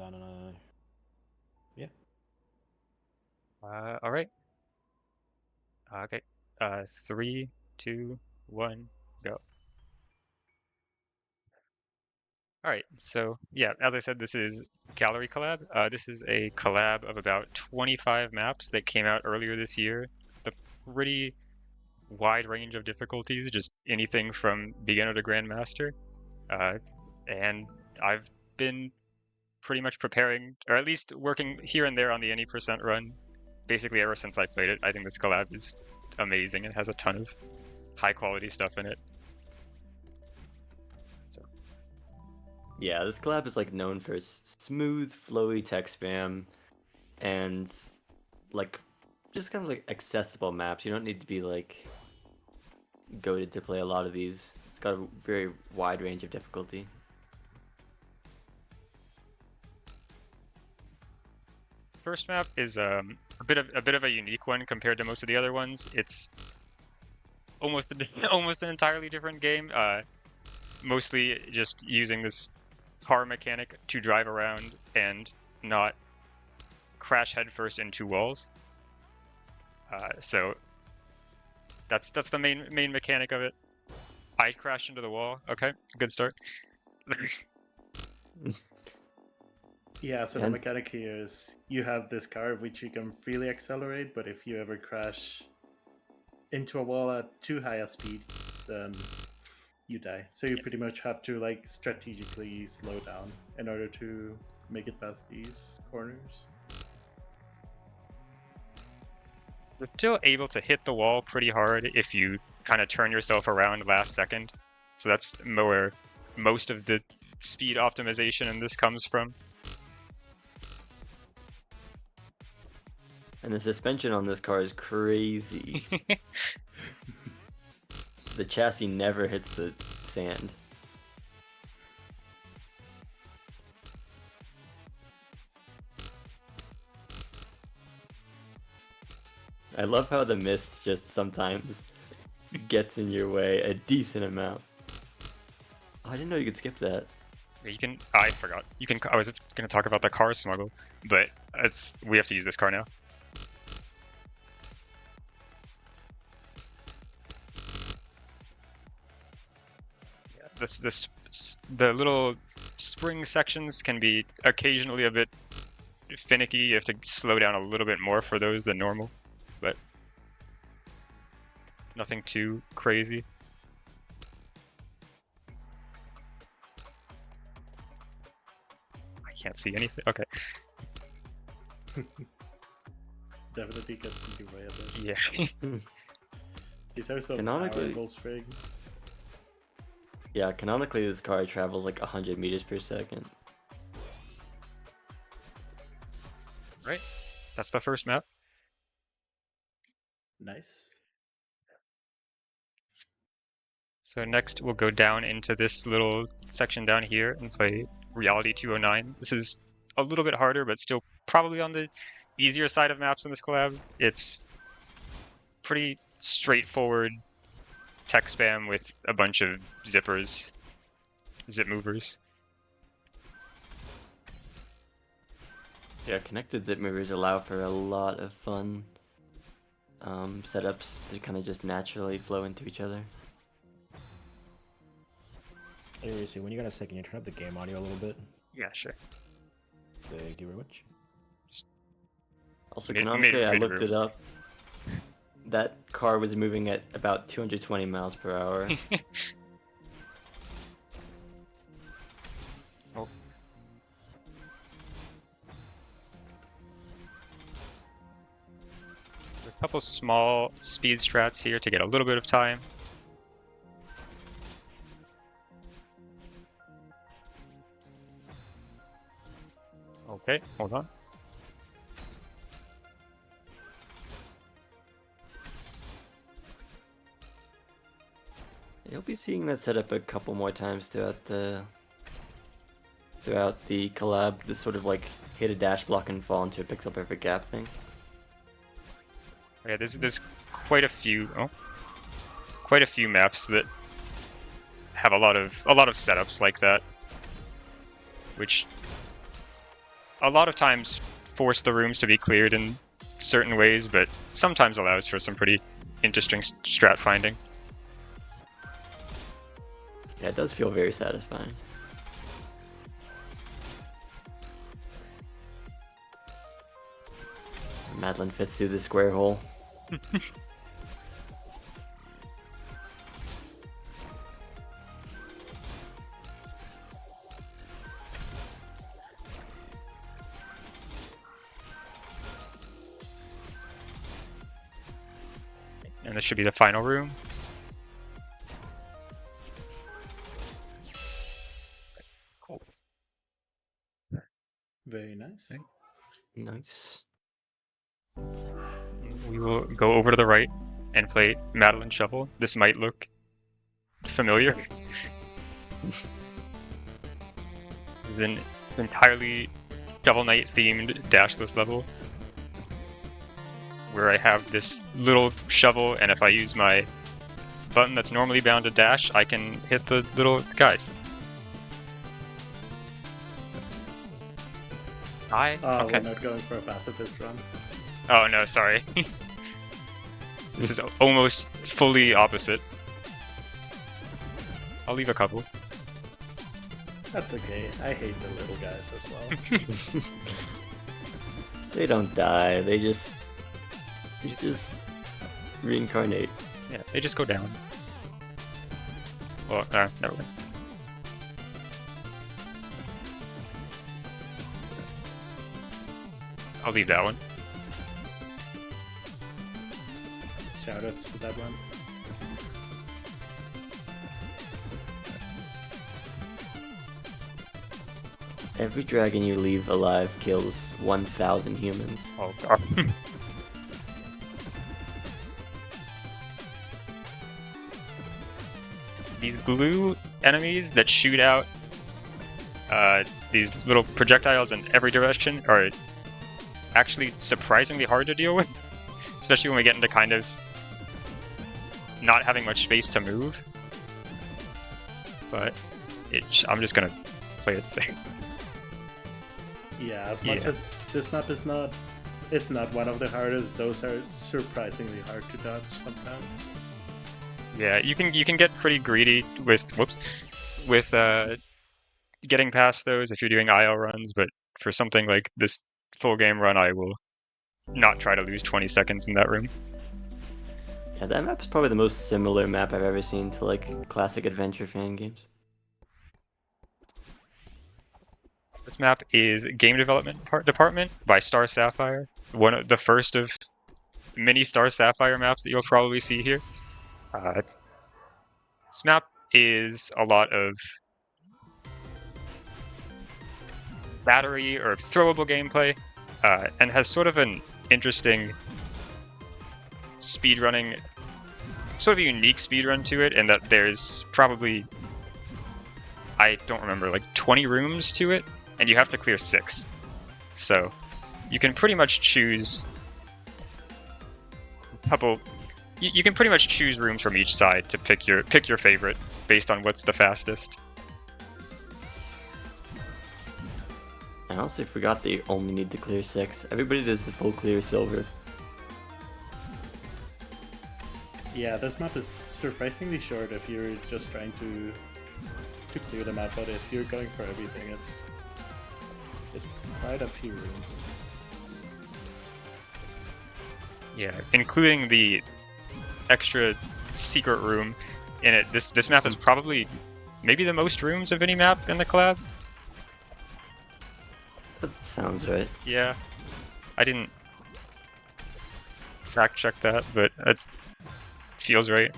and then yeah. All right. Okay. 3, 2, 1, go. All right. So yeah, as I said, this is Gallery Collab. This is a collab of about 25 maps that came out earlier this year. The pretty wide range of difficulties, just anything from beginner to grandmaster. And I've been pretty much preparing, or at least working here and there on the any percent run, basically ever since I played it. I think this collab is amazing. It has a ton of high quality stuff in it. So Yeah, this collab is like known for its smooth, flowy text spam, and like just kind of like accessible maps. You don't need to be like goated to play a lot of these. It's got a very wide range of difficulty. first map is a bit of a unique one compared to most of the other ones. It's almost an entirely different game. Mostly just using this car mechanic to drive around and not crash headfirst into walls. So that's the main mechanic of it. I crashed into the wall. Okay, good start. Yeah, so the mechanic here is you have this car which you can freely accelerate, but if you ever crash into a wall at too high a speed, then you die. So you pretty much have to like strategically slow down in order to make it past these corners. You're still able to hit the wall pretty hard if you kind of turn yourself around last second. So that's where most of the speed optimization in this comes from. And the suspension on this car is crazy. The chassis never hits the sand. I love how the mist just sometimes gets in your way a decent amount. Oh, I didn't know you could skip that. You can. I forgot. You can. I was going to talk about the car smuggle, but we have to use this car now. Yeah, the little spring sections can be occasionally a bit finicky. You have to slow down a little bit more for those than normal, but nothing too crazy. I can't see anything. Okay. Definitely gets in your way of it. Yeah. These are some Canonically- powerful springs. Yeah, canonically this car travels like 100 meters per second. Right. That's the first map. Nice. So next we'll go down into this little section down here and play Reality 209. This is a little bit harder, but still probably on the easier side of maps in this collab. It's pretty straightforward tech spam with a bunch of zippers, zip movers. Yeah, connected zip movers allow for a lot of fun setups to kind of just naturally flow into each other. Hey, so when you got a second, you turn up the game audio a little bit. Yeah, sure. Thank you very much. Also, Mid- canonically, mid- I mid looked room. it up. That car was moving at about 220 miles per hour. Oh. A couple small speed strats here to get a little bit of time. Okay, hold on. You'll be seeing that setup a couple more times throughout the collab. This sort of like hit a dash block and fall into a pixel perfect gap thing. Yeah, there's quite a few maps that have a lot of setups like that, which a lot of times force the rooms to be cleared in certain ways, but sometimes allows for some pretty interesting strat finding. Yeah, it does feel very satisfying. Madeline fits through the square hole. And this should be the final room. Cool. Very nice. Okay. Nice. We will go over to the right and play Madeline Shovel. This might look familiar. It's an entirely Shovel Knight themed dashless level where I have this little shovel, and if I use my button that's normally bound to dash, I can hit the little guys. Oh, okay. we're not going for a pacifist run. Oh no, sorry. This is almost fully opposite. I'll leave a couple. That's okay. I hate the little guys as well. They don't die. They just reincarnate. Yeah, they just go down. Well, never mind. I'll leave that one. Shoutouts to that one. Every dragon you leave alive kills 1,000 humans. Oh god. These blue enemies that shoot out these little projectiles in every direction are actually surprisingly hard to deal with, especially when we get into kind of not having much space to move. But I'm just gonna play it safe. Yeah, as much as this map is not one of the hardest, those are surprisingly hard to dodge sometimes. Yeah, you can get pretty greedy with getting past those if you're doing IL runs, but for something like this full game run, I will not try to lose 20 seconds in that room. Yeah, that map is probably the most similar map I've ever seen to like classic adventure fan games. This map is Game Development Department by Star Sapphire, one of the first of many Star Sapphire maps that you'll probably see here. This map is a lot of battery or throwable gameplay, and has sort of an interesting speedrunning, sort of a unique speedrun to it, in that there's probably, I don't remember, like 20 rooms to it, and you have to clear 6. So you can pretty much choose a couple. You can pretty much choose rooms from each side to pick your favorite based on what's the fastest. I honestly forgot that you only need to clear 6. Everybody does the full clear silver. Yeah, this map is surprisingly short if you're just trying to clear the map, but if you're going for everything, it's quite a few rooms. Yeah, including the extra secret room in it. This map is probably maybe the most rooms of any map in the collab. That sounds right. Yeah, I didn't fact check that, but it feels right.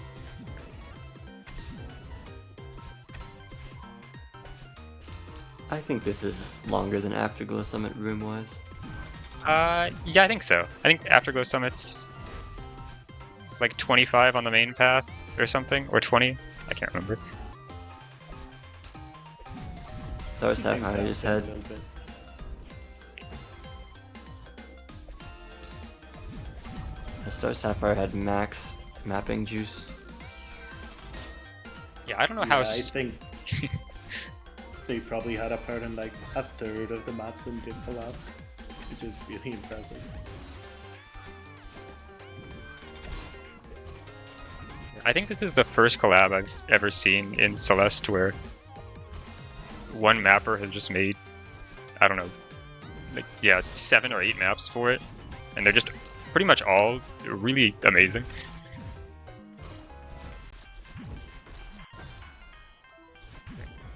I think this is longer than Afterglow Summit room-wise. Yeah, I think so. I think Afterglow Summit's like 25 on the main path or something, or 20. I can't remember. Star Sapphire just had. Star Sapphire had max mapping juice. Yeah, I don't know how. I think they probably had a part in like a third of the maps in Collab, which is really impressive. I think this is the first collab I've ever seen in Celeste where one mapper has just made, I don't know, like, yeah, 7 or 8 maps for it, and they're just pretty much all really amazing.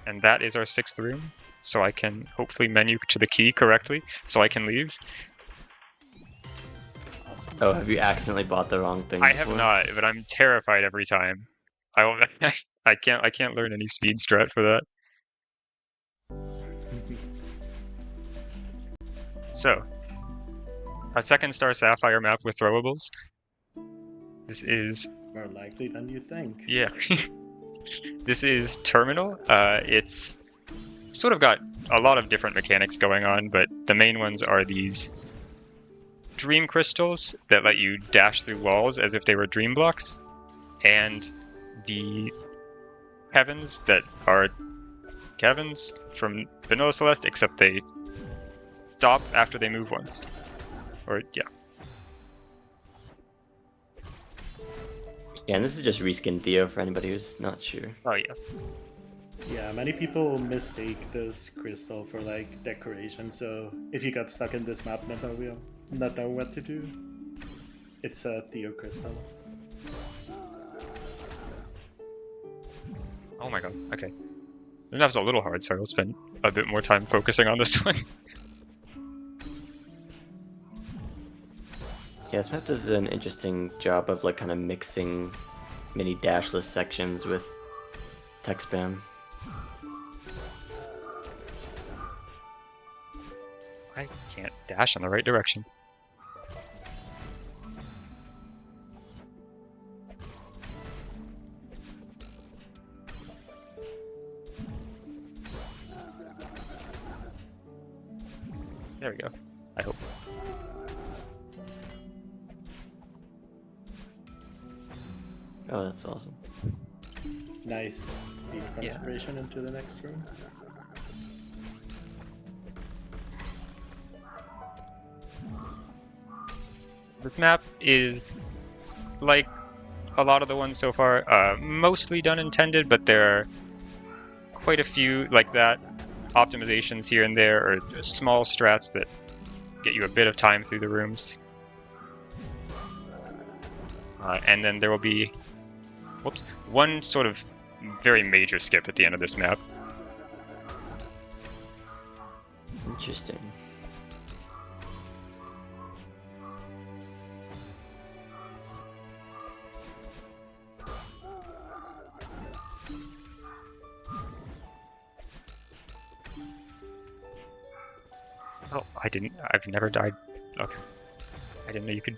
And that is our 6th room, so I can hopefully menu to the key correctly, so I can leave. Awesome. Oh, have you accidentally bought the wrong thing? I have before? not, but I'm terrified every time. I will, I can't learn any speed strat for that. So, a 2nd star Sapphire map with throwables. This is, More likely than you think. yeah. This is Terminal. It's sort of got a lot of different mechanics going on, but the main ones are these dream crystals that let you dash through walls as if they were dream blocks, and the heavens that are heavens from Vanilla Celeste, except they stop after they move once. Or, yeah. Yeah, and this is just reskin Theo for anybody who's not sure. Oh, yes. Yeah, many people mistake this crystal for like decoration, so if you got stuck in this map not know what to do, it's a Theo crystal. Oh my god, okay. The map's a little hard, so I'll spend a bit more time focusing on this one. Yeah, this map does an interesting job of like kind of mixing mini dashless sections with tech spam. I can't dash in the right direction. There we go. I hope. Oh, that's awesome. Nice seed conservation into the next room. This map is like a lot of the ones so far, mostly done intended, but there are quite a few like that optimizations here and there, or small strats that get you a bit of time through the rooms. And then there will be one sort of very major skip at the end of this map. Interesting. Oh, I've never died. Okay. I didn't know you could.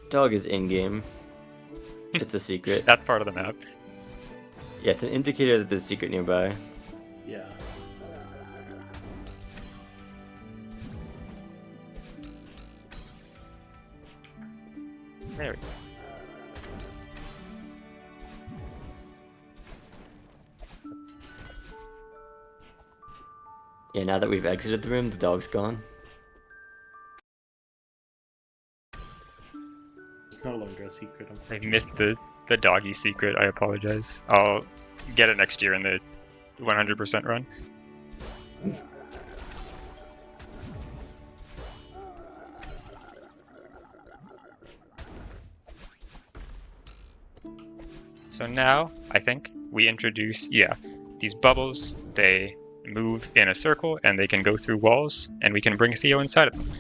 Dog is in-game. It's a secret. That's part of the map. Yeah, it's an indicator that there's a secret nearby. Yeah. There we go. Yeah, now that we've exited the room, the dog's gone. It's no longer a secret. I missed the doggy secret. I apologize. I'll get it next year in the 100% run. So now, I think, we introduce, these bubbles. They move in a circle, and they can go through walls, and we can bring Theo inside of them.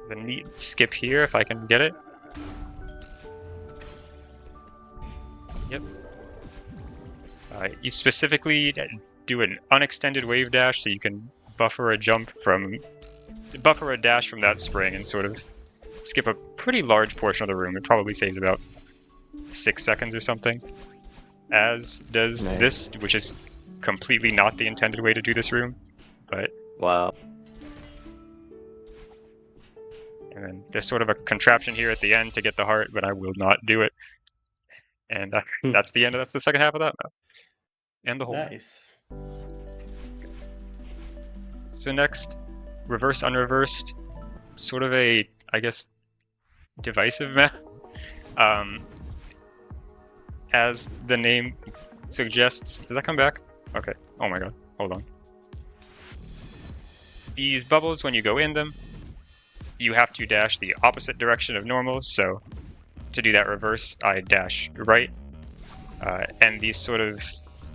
The neat skip here, if I can get it. Yep. You specifically do an unextended wave dash, so you can buffer a dash from that spring and sort of skip a pretty large portion of the room. It probably saves about 6 seconds or something. As does this, which is completely not the intended way to do this room, but Wow. And then there's sort of a contraption here at the end to get the heart, but I will not do it. And that's the end. That's the second half of that map. And the whole map. Nice. So next, reverse unreversed. Sort of a, I guess, divisive map. As the name suggests. Does that come back? Okay. Oh my god. Hold on. These bubbles, when you go in them, you have to dash the opposite direction of normal. So to do that reverse, I dash right. And these sort of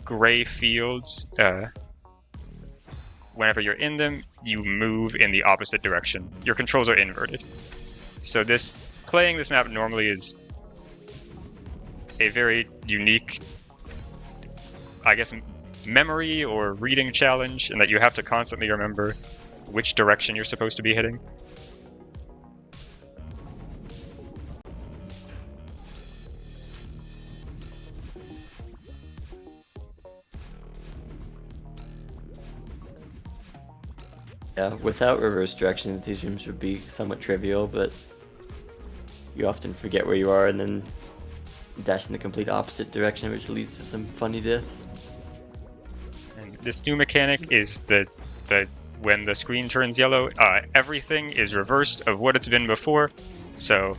gray fields, whenever you're in them, you move in the opposite direction. Your controls are inverted. So playing this map normally is a very unique, I guess, memory or reading challenge, in that you have to constantly remember which direction you're supposed to be hitting. Yeah, without reverse directions, these rooms would be somewhat trivial, but you often forget where you are and then dash in the complete opposite direction, which leads to some funny deaths. And this new mechanic is the when the screen turns yellow, everything is reversed of what it's been before. So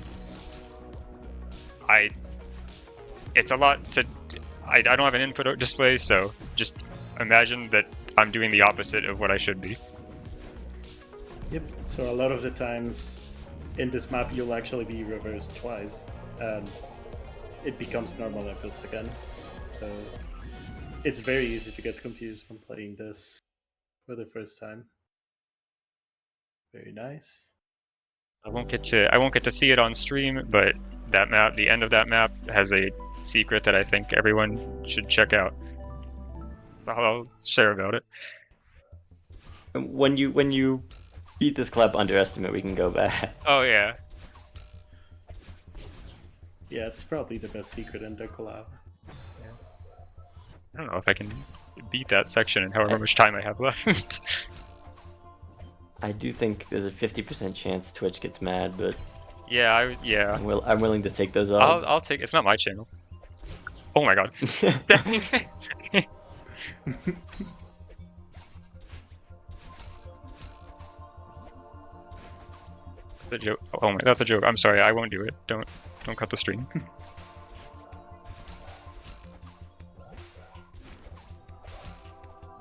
it's a lot to. I don't have an input display, so just imagine that I'm doing the opposite of what I should be. Yep. So a lot of the times in this map, you'll actually be reversed twice, and it becomes normal inputs again. So it's very easy to get confused when playing this for the first time. Very nice. I won't get to see it on stream, but that map, the end of that map, has a secret that I think everyone should check out. I'll share about it. When you beat this club underestimate, we can go back. Oh yeah. Yeah, it's probably the best secret in the collab. I don't know if I can beat that section in however much time I have left. I do think there's a 50% chance Twitch gets mad, but yeah, I'm willing to take those odds. I'll take. It's not my channel. Oh my god. That's a joke. Oh my, that's a joke. I'm sorry. I won't do it. Don't cut the stream.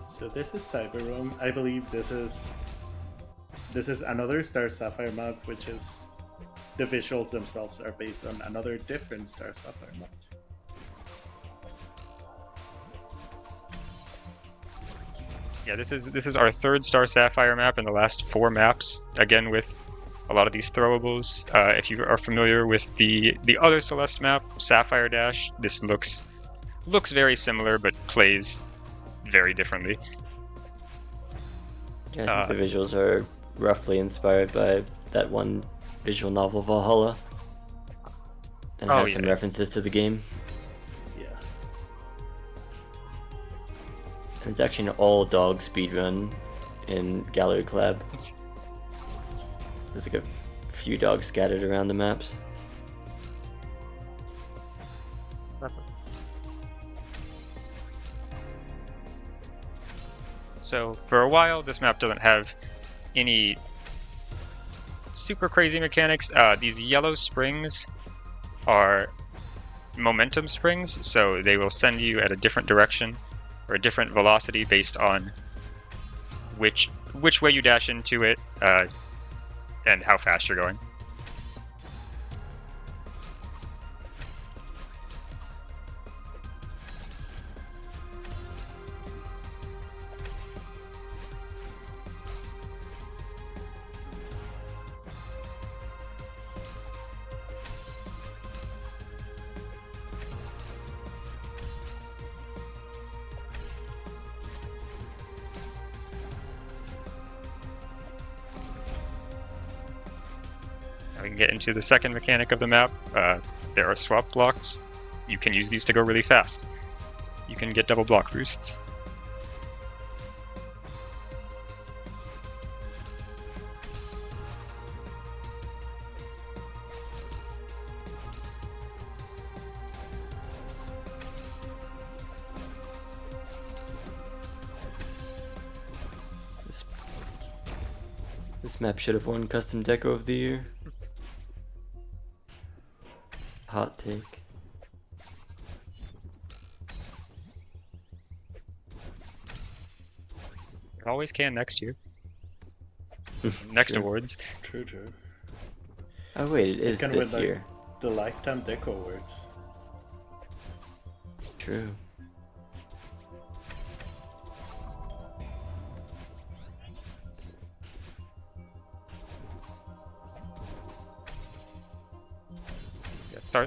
So this is Cyber Room. I believe this is another Star Sapphire map, which is the visuals themselves are based on another different Star Sapphire map. Yeah, this is our third Star Sapphire map in the last 4 maps. Again, with a lot of these throwables. If you are familiar with the other Celeste map, Sapphire Dash, this looks very similar, but plays very differently. Yeah, I think the visuals are roughly inspired by that one visual novel, Valhalla, and it has some references to the game. Yeah. And it's actually an all-dog speedrun in Gallery Collab. There's like a few dogs scattered around the maps. So for a while, this map doesn't have any super crazy mechanics. These yellow springs are momentum springs, so they will send you at a different direction or a different velocity based on which way you dash into it and how fast you're going. We can get into the second mechanic of the map. There are swap blocks. You can use these to go really fast. You can get double block boosts. This map should have won Custom Deco of the Year. Hot take. Always can next year. Next True. awards. True, true. Oh wait, it is Can win, this like, year. the Lifetime Deco Awards. True.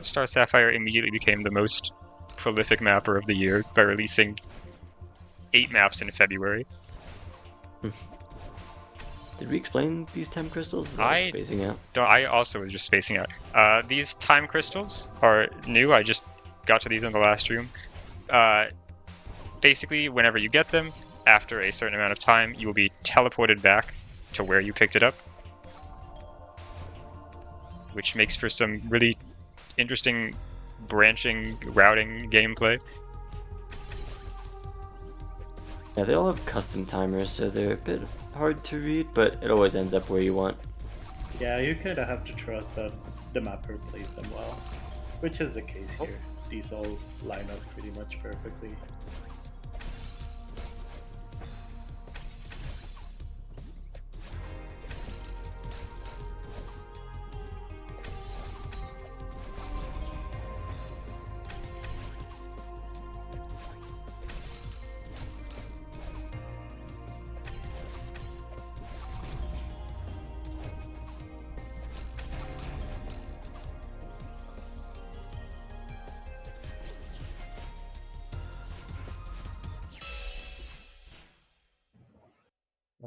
Star Sapphire immediately became the most prolific mapper of the year by releasing 8 maps in February. Did we explain these time crystals? I- Spacing out. I also was just spacing out. These time crystals are new. I just got to these in the last stream. Basically, whenever you get them, after a certain amount of time, you will be teleported back to where you picked it up, which makes for some really interesting branching, routing gameplay. Yeah, they all have custom timers, so they're a bit hard to read, but it always ends up where you want. Yeah, you kind of have to trust that the mapper plays them well, which is the case here. These all line up pretty much perfectly.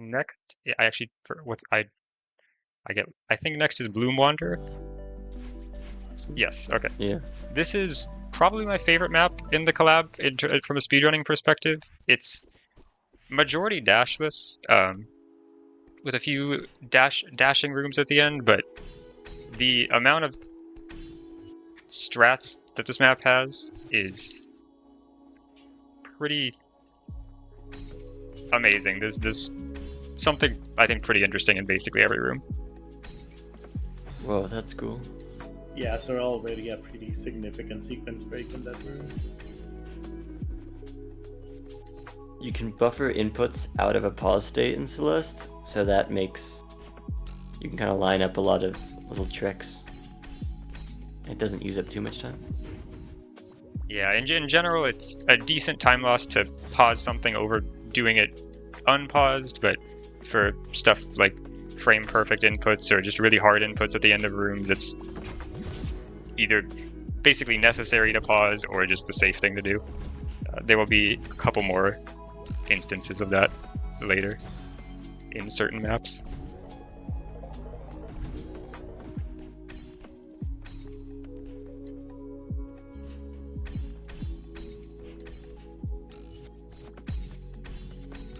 Next, I actually for what I get. I think next is Bloom Wanderer. Awesome. Yes. Okay. Yeah. This is probably my favorite map in the collab from a speedrunning perspective. It's majority dashless, with a few dashing rooms at the end, but the amount of strats that this map has is pretty amazing. There's something I think pretty interesting in basically every room. Whoa, that's cool. Yeah, so already a pretty significant sequence break in that room. You can buffer inputs out of a pause state in Celeste, so that makes you can kind of line up a lot of little tricks. It doesn't use up too much time. Yeah, in general, it's a decent time loss to pause something over doing it unpaused, but for stuff like frame perfect inputs or just really hard inputs at the end of rooms, it's either basically necessary to pause or just the safe thing to do. There will be a couple more instances of that later in certain maps.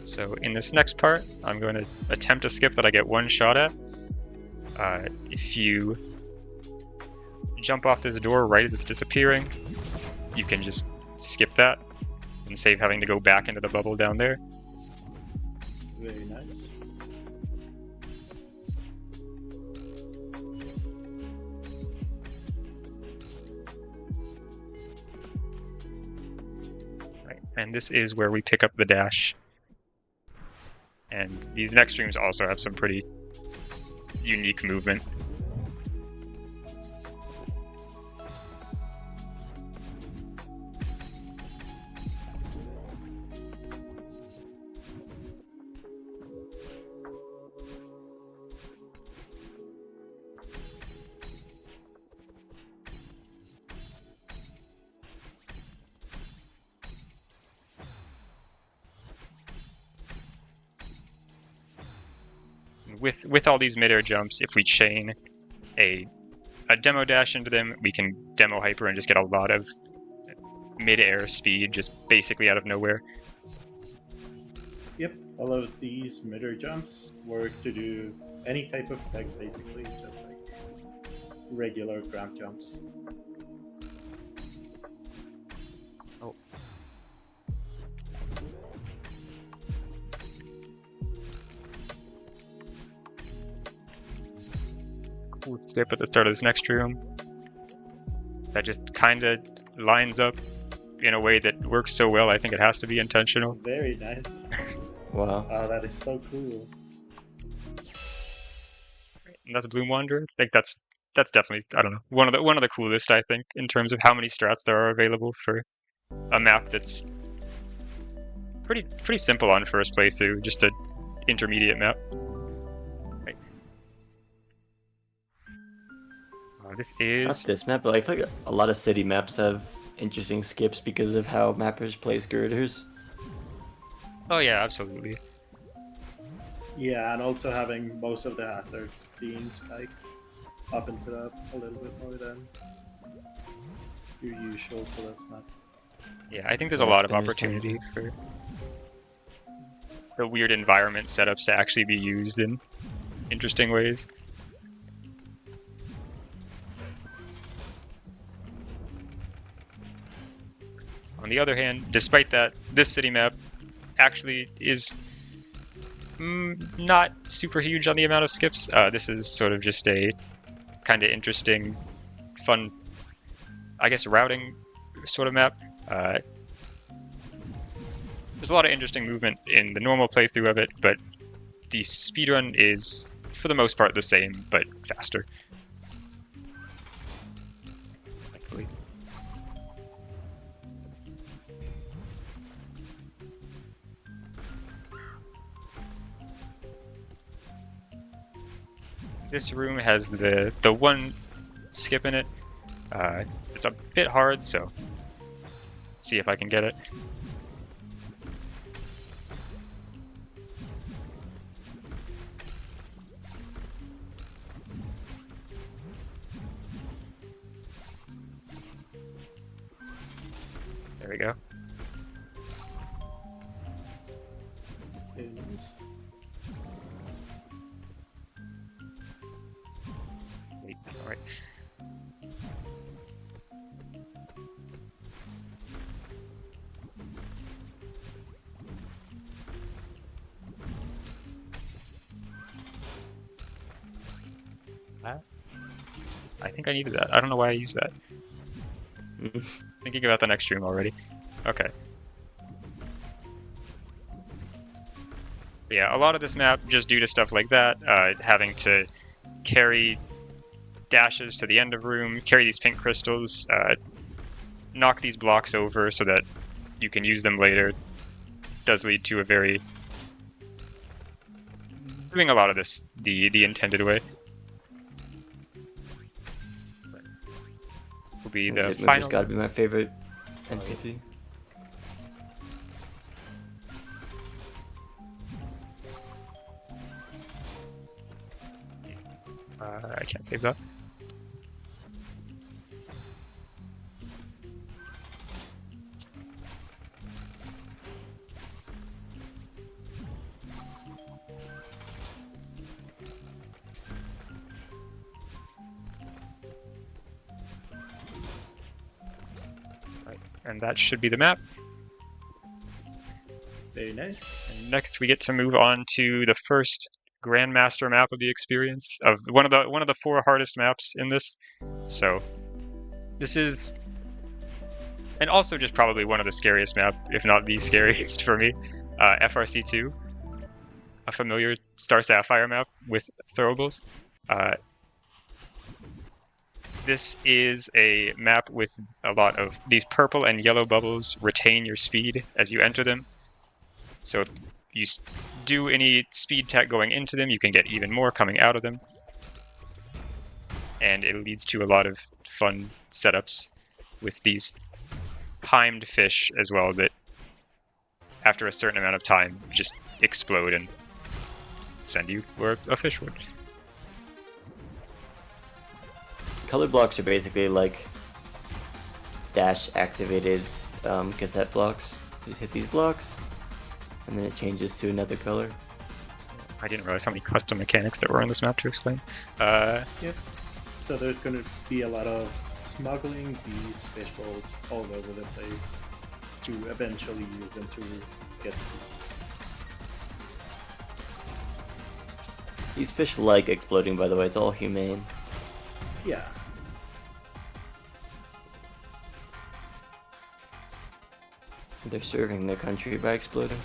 So in this next part, I'm going to attempt a skip that I get one shot at. If you jump off this door right as it's disappearing, you can just skip that and save having to go back into the bubble down there. Very nice. Right. And this is where we pick up the dash. And these next streams also have some pretty unique movement. With all these mid-air jumps, if we chain a demo dash into them, we can demo hyper and just get a lot of mid-air speed just basically out of nowhere. Yep, all of these mid-air jumps work to do any type of tech, basically, just like regular ground jumps. skip at the start of this next room. That just kind of lines up in a way that works so well. I think it has to be intentional. Very nice. Wow. Oh, that is so cool. And that's Bloom Wanderer. Like that's definitely, I don't know, one of the coolest, I think, in terms of how many strats there are available for a map that's pretty simple on first playthrough, just an intermediate map. Right. This Not is this map, but I feel like a lot of city maps have interesting skips because of how mappers place girders. oh yeah, absolutely. Yeah, and also having most of the hazards being spikes opens it up a little bit more than your usual to this map. Yeah, I think there's a Yeah, lot of spinners opportunity for the weird environment setups to actually be used in interesting ways. On the other hand, despite that, this city map actually is not super huge on the amount of skips. This is sort of just a kind of interesting, fun, I guess, routing sort of map. There's a lot of interesting movement in the normal playthrough of it, but the speedrun is, for the most part, the same, but faster. Thankfully. This room has the one skip in it. It's a bit hard, so see if I can get it. There we go. Very nice. Wait, all right. I think I needed that. I don't know why I used that. Thinking about the next stream already. Okay. But yeah, a lot of this map, just due to stuff like that, having to carry dashes to the end of room, carry these pink crystals, knock these blocks over so that you can use them later, does lead to a very... doing a lot of this the intended way. Will be the final... Got to be my favorite entity. I can't save that. Right, and that should be the map. Very nice. And next we get to move on to the first Grandmaster map of the experience, of one of the 4 hardest maps in this. So this is, and also just probably one of the scariest map, if not the scariest for me, FRC2, a familiar Star Sapphire map with throwables. This is a map with a lot of these purple and yellow bubbles retain your speed as you enter them. So if you do any speed tech going into them, you can get even more coming out of them. And it leads to a lot of fun setups with these timed fish as well that after a certain amount of time just explode and send you where a fish would. Color blocks are basically like dash activated cassette blocks. You just hit these blocks and then it changes to another color. I didn't realize how many custom mechanics there were on this map to explain. Yep. So there's going to be a lot of smuggling these fish balls all over the place to eventually use them to get speed. These fish like exploding, by the way. It's all humane. Yeah. They're serving their country by exploding.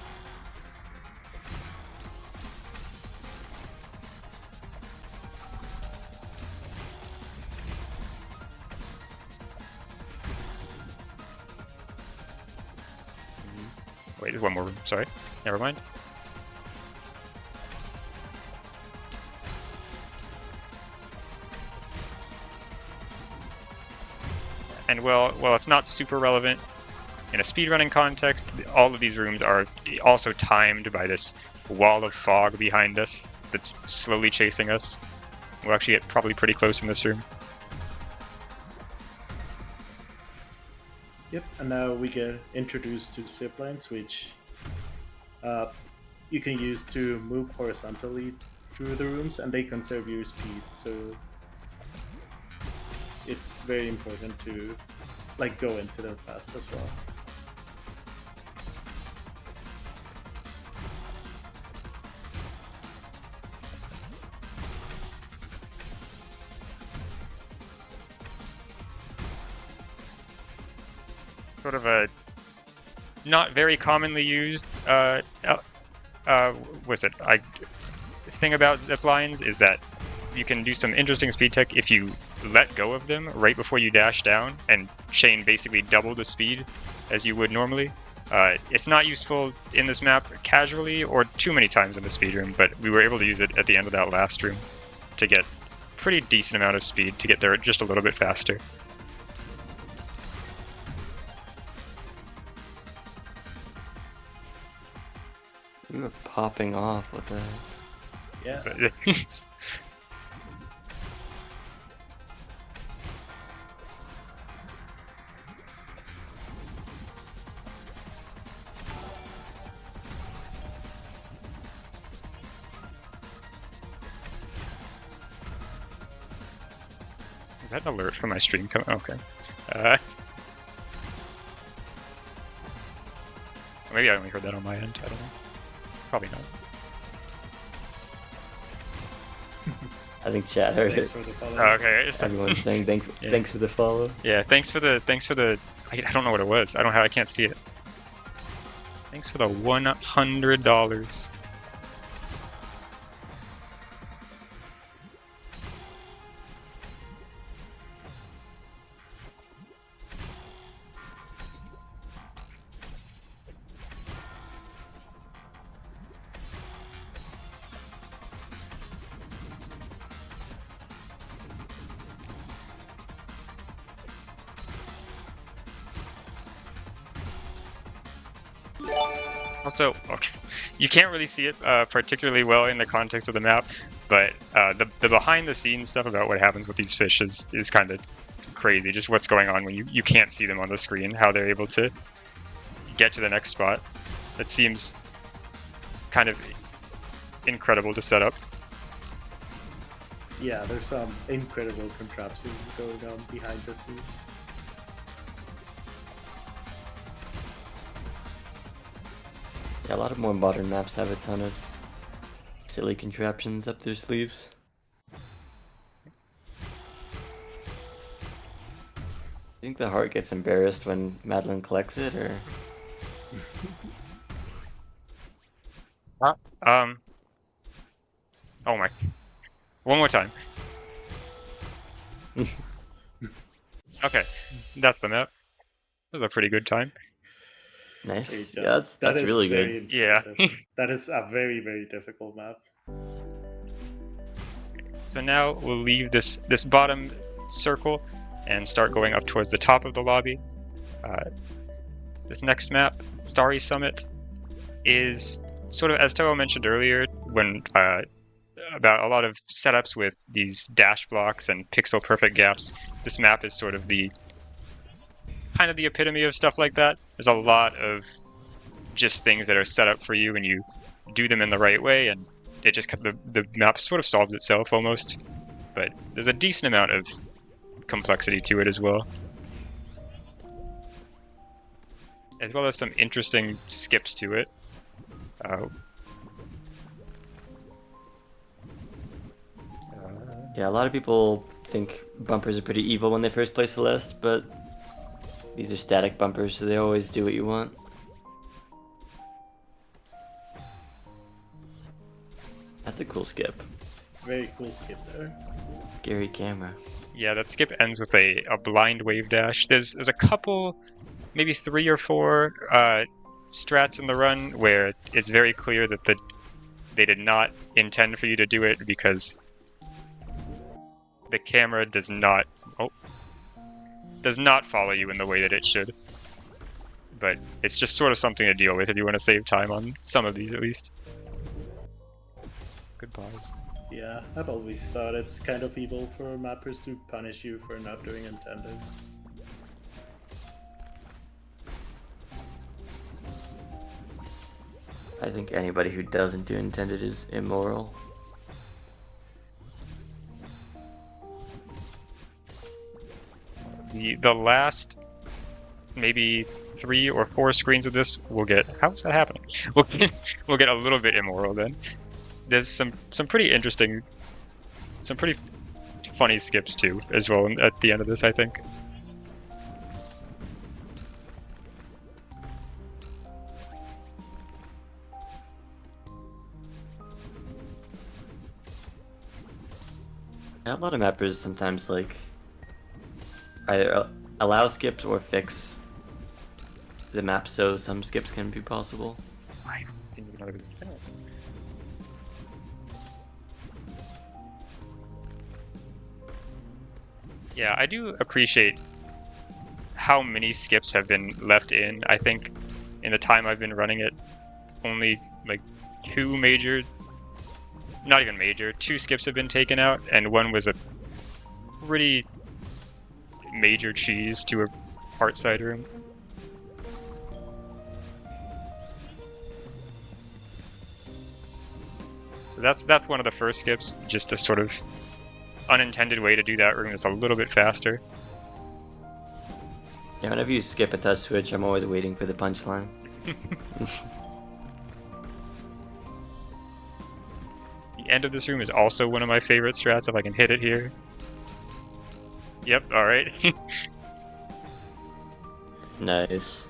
Wait, there's one more room. Sorry. Never mind. And well, it's not super relevant. In a speedrunning context, all of these rooms are also timed by this wall of fog behind us that's slowly chasing us. We'll actually get probably pretty close in this room. Yep, and now we get introduced to ziplines, which you can use to move horizontally through the rooms, and they conserve your speed. So it's very important to like go into them fast as well. Sort of a not very commonly used thing about zip lines is that you can do some interesting speed tech if you let go of them right before you dash down and chain basically double the speed as you would normally. It's not useful in this map casually or too many times in the speed room, but we were able to use it at the end of that last room to get pretty decent amount of speed to get there just a little bit faster. You were popping off, what the heck? Yeah. Is that an alert from my stream coming? Okay. Maybe I only heard that on my end. I don't know. Probably not. I think chat heard Thanks it. for the follow. Oh, okay. Everyone's saying thanks for the follow. Yeah, thanks for the. I don't know what it was. I can't see it. Thanks for the $100. Also, okay, you can't really see it particularly well in the context of the map, but the behind-the-scenes stuff about what happens with these fish is kind of crazy. Just what's going on when you can't see them on the screen, how they're able to get to the next spot. It seems kind of incredible to set up. Yeah, there's some incredible contraptions going on behind the scenes. Yeah, a lot of more modern maps have a ton of silly contraptions up their sleeves. Think the heart gets embarrassed when Madeline collects it, or? Oh my. One more time. Okay, that's the map. That was a pretty good time. Nice. Hey, Yeah, that's is really very good. Yeah. impressive. That is a very, very difficult map. So now we'll leave this bottom circle and start going up towards the top of the lobby. This next map, Starry Summit, is sort of, as touhoe mentioned earlier, when about a lot of setups with these dash blocks and pixel perfect gaps. This map is sort of the kind of the epitome of stuff like that. There's a lot of just things that are set up for you, and you do them in the right way, and it just the map sort of solves itself almost. But there's a decent amount of complexity to it as well as some interesting skips to it. Yeah, a lot of people think bumpers are pretty evil when they first play Celeste, but these are static bumpers, so they always do what you want. That's a cool skip. Very cool skip there. Scary camera. Yeah, that skip ends with a blind wave dash. There's a couple, maybe 3 or 4 strats in the run where it's very clear that they did not intend for you to do it because the camera does not follow you in the way that it should. But it's just sort of something to deal with if you want to save time on some of these at least. Good pause. Yeah, I've always thought it's kind of evil for mappers to punish you for not doing intended. I think anybody who doesn't do intended is immoral. The last maybe 3 or 4 screens of this will get. How is that happening? We'll get a little bit immoral then. There's some pretty interesting, some pretty funny skips too as well at the end of this, I think. A lot of mappers sometimes like either allow skips or fix the map so some skips can be possible. I didn't even know there was a channel. Yeah, I do appreciate how many skips have been left in. I think in the time I've been running it, only like 2 major, not even major, 2 skips have been taken out, and one was a pretty major cheese to a art side room. So that's one of the first skips, just a sort of unintended way to do that room that's a little bit faster. Yeah, whenever you skip a touch switch, I'm always waiting for the punchline. The end of this room is also one of my favorite strats, if I can hit it here. Yep, alright. Nice.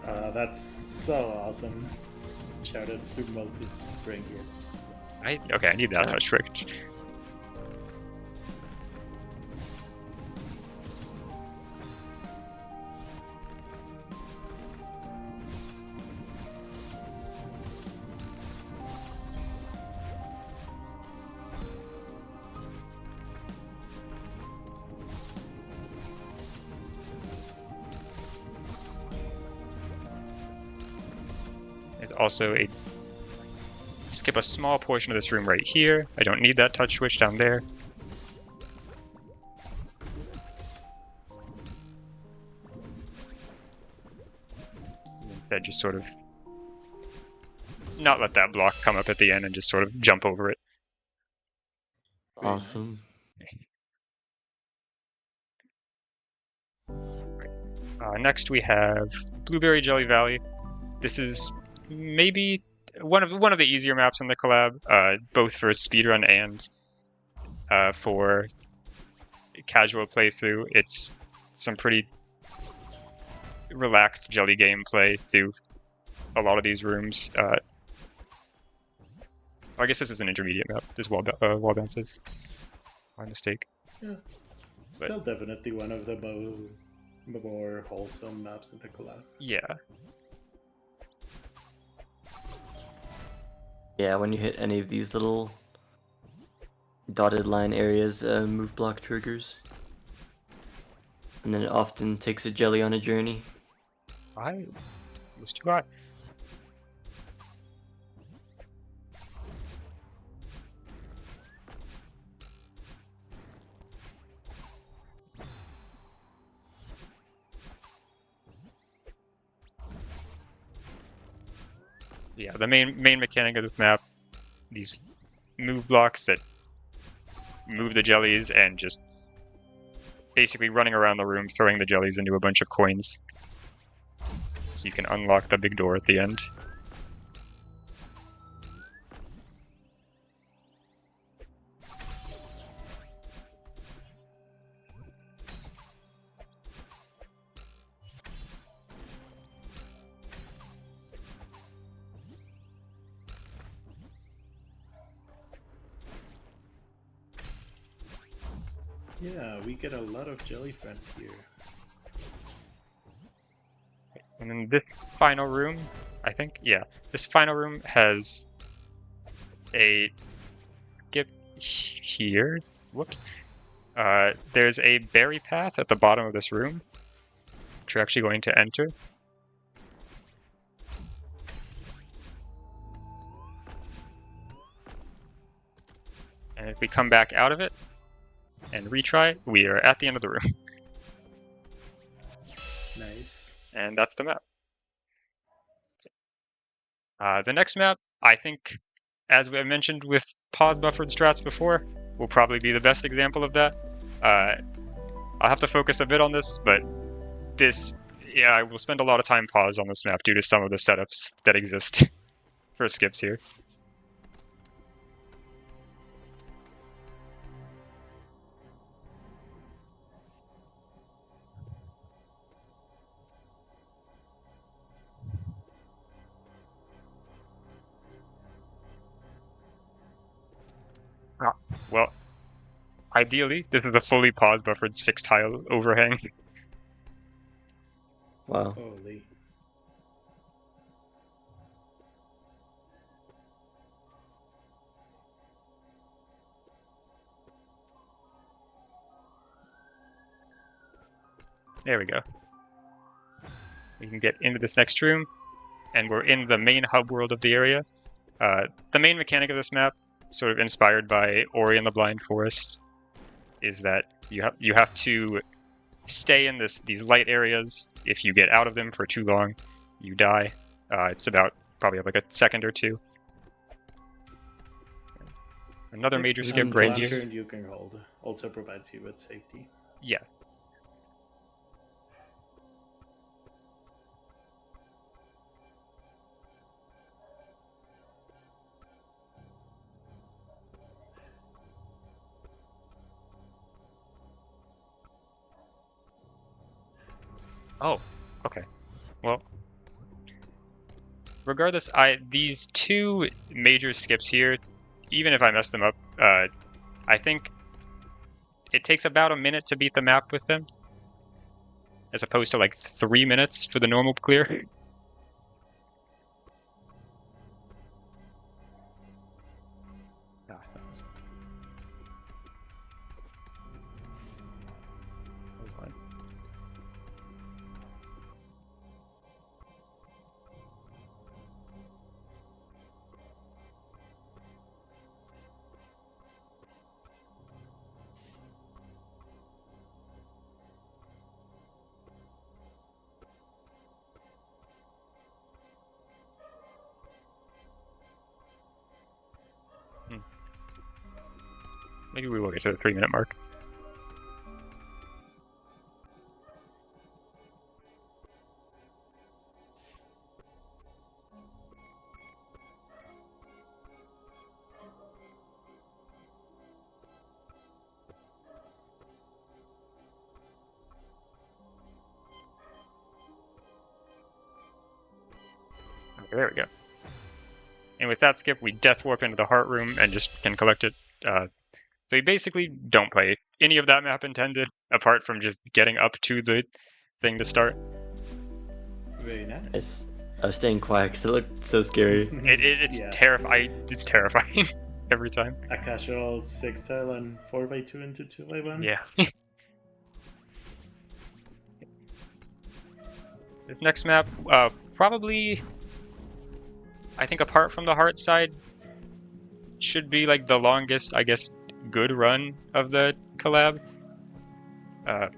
That's so awesome. Shoutouts to Multis Bring It. Okay, I need that touch trick. Also skip a small portion of this room right here. I don't need that touch switch down there. Instead, just sort of not let that block come up at the end and just sort of jump over it. Very Awesome. nice. Next we have Blueberry Jelly Valley. This is maybe one of the easier maps in the collab, both for speedrun and for casual playthrough. It's some pretty relaxed jelly gameplay through a lot of these rooms. I guess this is an intermediate map. This wall bounces. My mistake. Yeah. Still definitely one of the more wholesome maps in the collab. Yeah. Yeah, when you hit any of these little dotted line areas, move block triggers. And then it often takes a jelly on a journey. I was too high. Yeah, the main mechanic of this map, these move blocks that move the jellies and just basically running around the room throwing the jellies into a bunch of coins. So you can unlock the big door at the end. Yeah, we get a lot of jelly friends here. And then this final room, I think, yeah, this final room has a skip here. Whoops. There's a berry path at the bottom of this room, which you're actually going to enter. And if we come back out of it and retry, we are at the end of the room. Nice. And that's the map. The next map, I think, as we mentioned with pause buffered strats before, will probably be the best example of that. I'll have to focus a bit on this, but I will spend a lot of time paused on this map due to some of the setups that exist for skips here. Well, ideally, this is a fully pause buffered 6-tile overhang. Wow. Holy. There we go. We can get into this next room, and we're in the main hub world of the area. The main mechanic of this map, sort of inspired by Ori and the Blind Forest, is that you have to stay in these light areas. If you get out of them for too long, you die. It's about probably like a second or two. Another major skip And right lantern here. you can hold also provides you with safety. Yeah. Oh, okay. Well, regardless, these two major skips here, even if I mess them up, I think it takes about a minute to beat the map with them, as opposed to like 3 minutes for the normal clear. Maybe we will get to the 3-minute mark. Okay, there we go. And with that skip, we death warp into the heart room and just can collect it. So you basically don't play any of that map intended, apart from just getting up to the thing to start. Very nice. I was staying quiet because it looked so scary. It's Yeah. terrifying. It's terrifying every time. A casual 6-tile and 4x2 into 2x1. Yeah. This next map, probably, I think apart from the heart side, should be like the longest, I guess, good run of the collab. Oh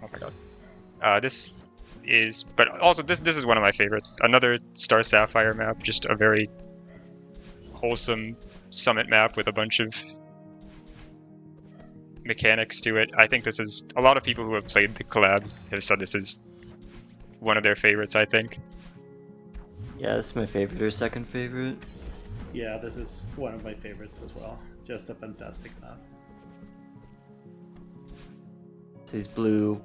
my god. This is, but also this is one of my favorites. Another Star Sapphire map, just a very wholesome summit map with a bunch of mechanics to it. I think this is, a lot of people who have played the collab have said this is one of their favorites, I think. Yeah, this is my favorite or second favorite. Yeah, this is one of my favorites as well. Just a fantastic map. These blue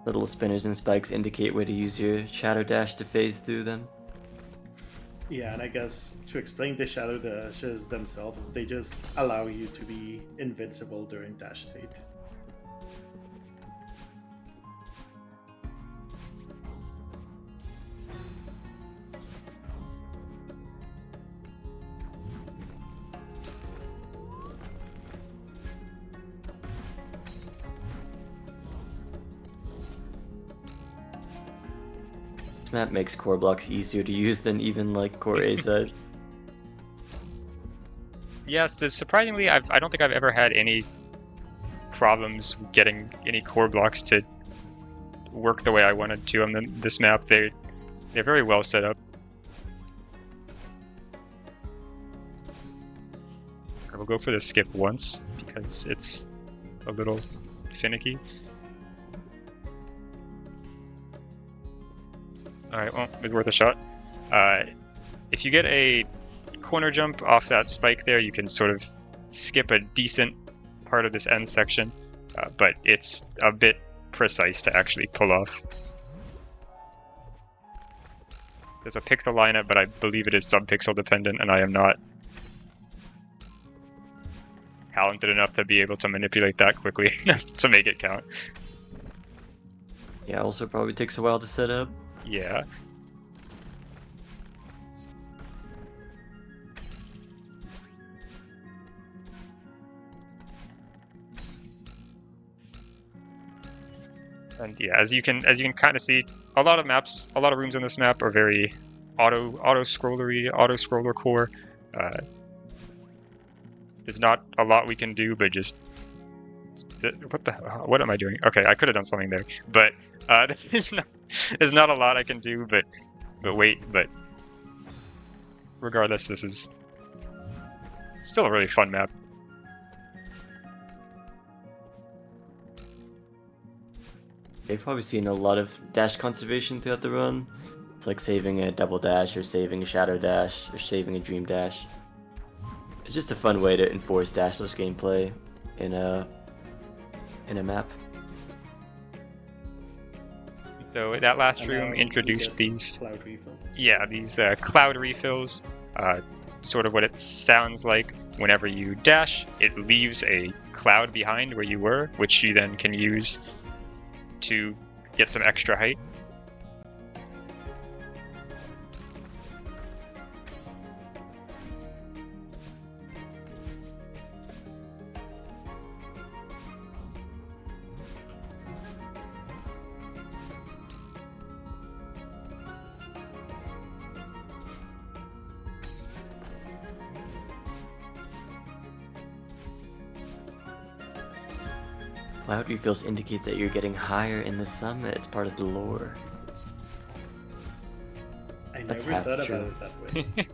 little spinners and spikes indicate where to use your shadow dash to phase through them. Yeah, and I guess to explain the shadow dashes themselves, they just allow you to be invincible during dash state. This map makes core blocks easier to use than even like core A side. Yes, surprisingly, I don't think I've ever had any problems getting any core blocks to work the way I wanted to on this map. They're very well set up. I will go for the skip once because it's a little finicky. Alright, well, it's worth a shot. If you get a corner jump off that spike there, you can sort of skip a decent part of this end section, but it's a bit precise to actually pull off. There's a pixel lineup, but I believe it is sub-pixel dependent, and I am not talented enough to be able to manipulate that quickly to make it count. Yeah, also probably takes a while to set up. Yeah. And yeah, as you can kind of see, a lot of rooms in this map are very auto scroller core. There's not a lot we can do, but just what am I doing? Okay, I could have done something there, but there's not a lot I can do. But regardless, this is still a really fun map. You've probably seen a lot of dash conservation throughout the run. It's like saving a double dash, or saving a shadow dash, or saving a dream dash. It's just a fun way to enforce dashless gameplay in a map. So that last And room now introduced you get these, cloud refills. yeah, these cloud refills. Sort of what it sounds like. Whenever you dash, it leaves a cloud behind where you were, which you then can use to get some extra height. Cloud refills indicate that you're getting higher in the summit. It's part of the lore. I That's never half thought true. about it that way.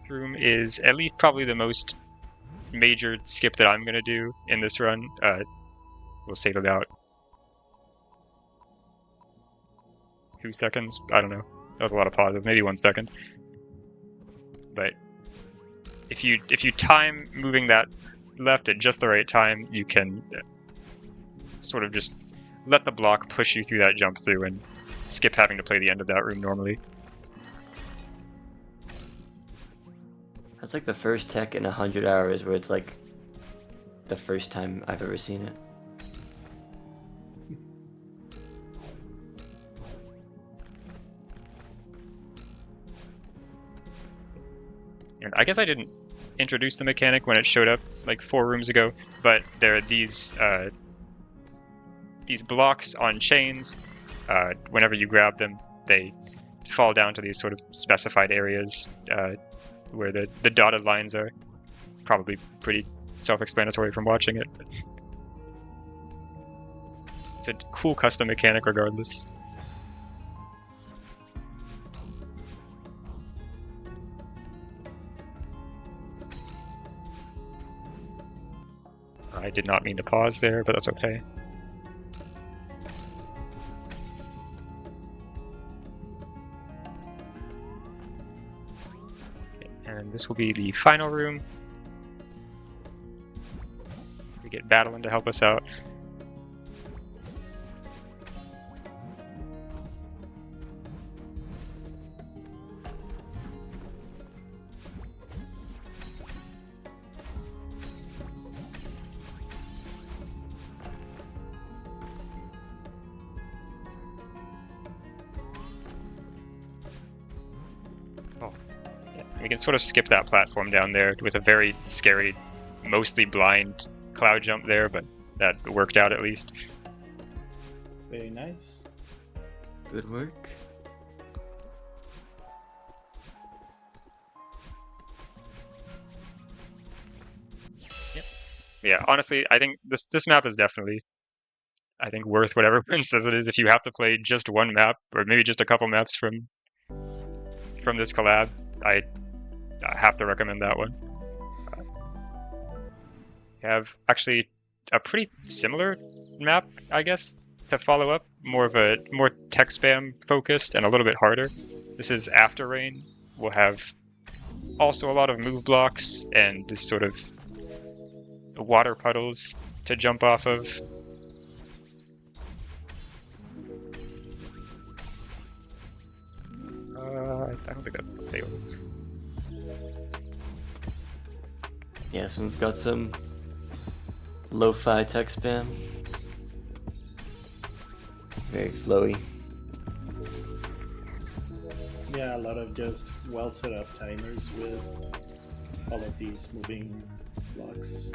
This room is at least probably the most major skip that I'm gonna do in this run. We'll save about 2 seconds. I don't know. That was a lot of pauses. Maybe 1 second. But if you time moving that left at just the right time, you can sort of just let the block push you through that jump through and skip having to play the end of that room normally. That's like the first tech in 100 hours where it's like the first time I've ever seen it. And I guess I didn't introduce the mechanic when it showed up like 4 rooms ago, but there are these blocks on chains. Whenever you grab them, they fall down to these sort of specified areas where the dotted lines are. Probably pretty self-explanatory from watching it. It's a cool custom mechanic regardless. I did not mean to pause there, but that's okay. And this will be the final room. We get Battling to help us out. We can sort of skip that platform down there with a very scary, mostly blind cloud jump there, but that worked out at least. Very nice. Good work. Yeah, honestly, I think this map is definitely, worth whatever everyone says it is. If you have to play just one map, or maybe just a couple maps from this collab, I have to recommend that one. We have actually a pretty similar map, I guess, to follow up. More tech spam focused and a little bit harder. This is After Rain. We'll have also a lot of move blocks and just sort of water puddles to jump off of. I don't think that's able. Yeah, this one's got some lo-fi tech spam. Very flowy. Yeah, a lot of just well set up timers with all of these moving blocks.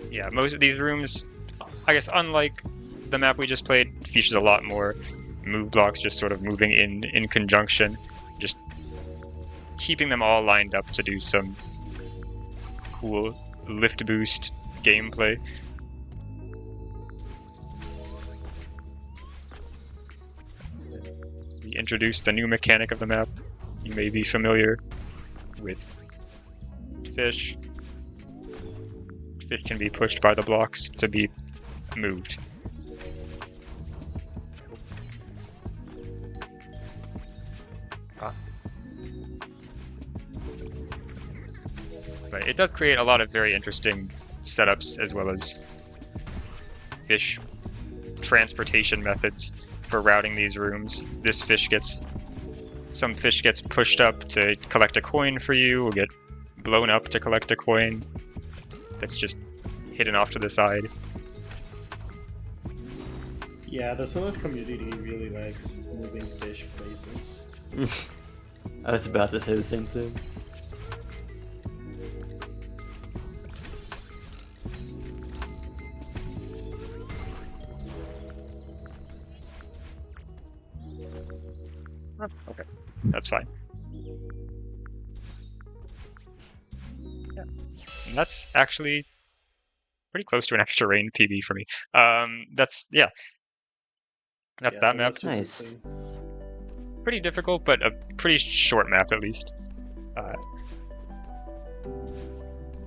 Yeah, most of these rooms, I guess, unlike the map we just played, features a lot more move blocks just sort of moving in conjunction, just keeping them all lined up to do some cool lift boost gameplay. We introduced a new mechanic of the map. You may be familiar with fish. Fish can be pushed by the blocks to be moved. But it does create a lot of very interesting setups as well as fish transportation methods for routing these rooms. Some fish gets pushed up to collect a coin for you, or get blown up to collect a coin that's just hidden off to the side. Yeah, the Solas community really likes moving fish places. I was about to say the same thing. Okay, that's fine. Yeah. And that's actually pretty close to an extra rain PB for me. That map. That's Nice. interesting. Pretty difficult, but a pretty short map at least.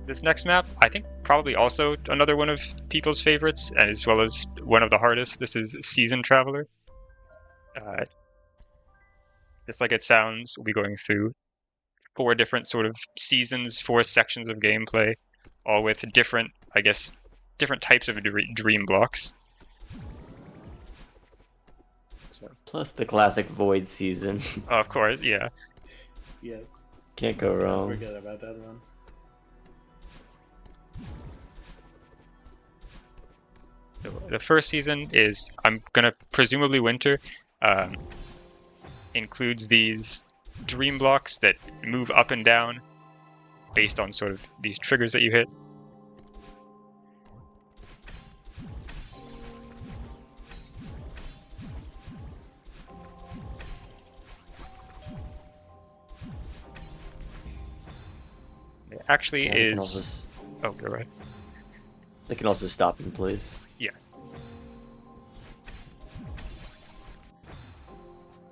This next map, I think probably also another one of people's favorites, and as well as one of the hardest. This is Season Traveler. Just like it sounds, we'll be going through 4 different sort of seasons, 4 sections of gameplay, all with different types of dream blocks. So, Plus the classic Void season. of course, yeah. Yeah, Can't go don't wrong. forget about that one. The first season is, I'm gonna presumably winter, includes these dream blocks that move up and down based on sort of these triggers that you hit. It actually Yeah, they can is. also Oh, go right. They can also stop in place. Yeah.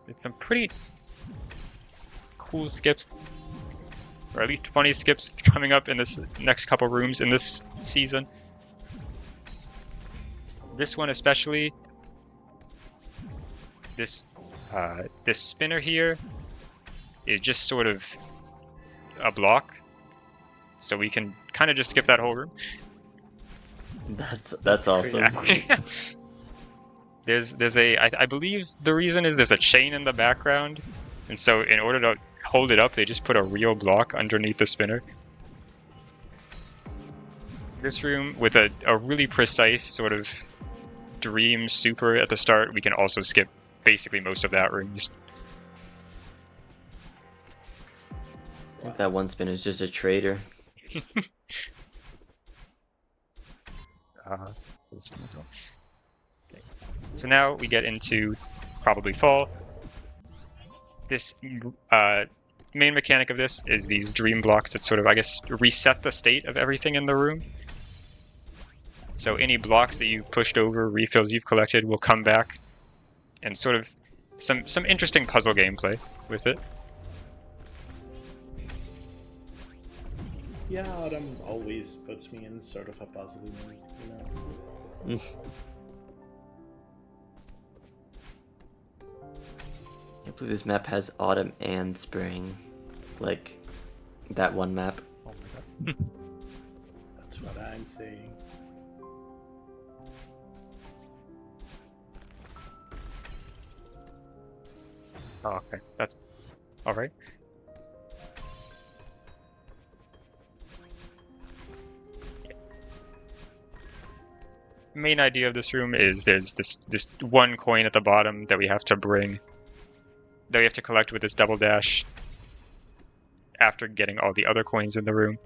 It's some pretty cool skips, or at least 20 skips coming up in this next couple rooms in this season. This one especially, this spinner here is just sort of a block, so we can kind of just skip that whole room. That's awesome. Yeah. I believe the reason is there's a chain in the background, and so in order to hold it up, they just put a real block underneath the spinner. This room, with a really precise sort of dream super at the start, we can also skip basically most of that room. I think that one spinner is just a traitor. Okay. So now we get into probably fall. This main mechanic of this is these dream blocks that sort of, I guess, reset the state of everything in the room. So any blocks that you've pushed over, refills you've collected, will come back, and sort of some interesting puzzle gameplay with it. Yeah, autumn always puts me in sort of a positive mood, you know. I can't believe this map has autumn and spring, like that one map. Oh my god. That's what I'm saying. Oh, okay. That's alright. Main idea of this room is there's this one coin at the bottom that we have to bring, that we have to collect with this double dash after getting all the other coins in the room.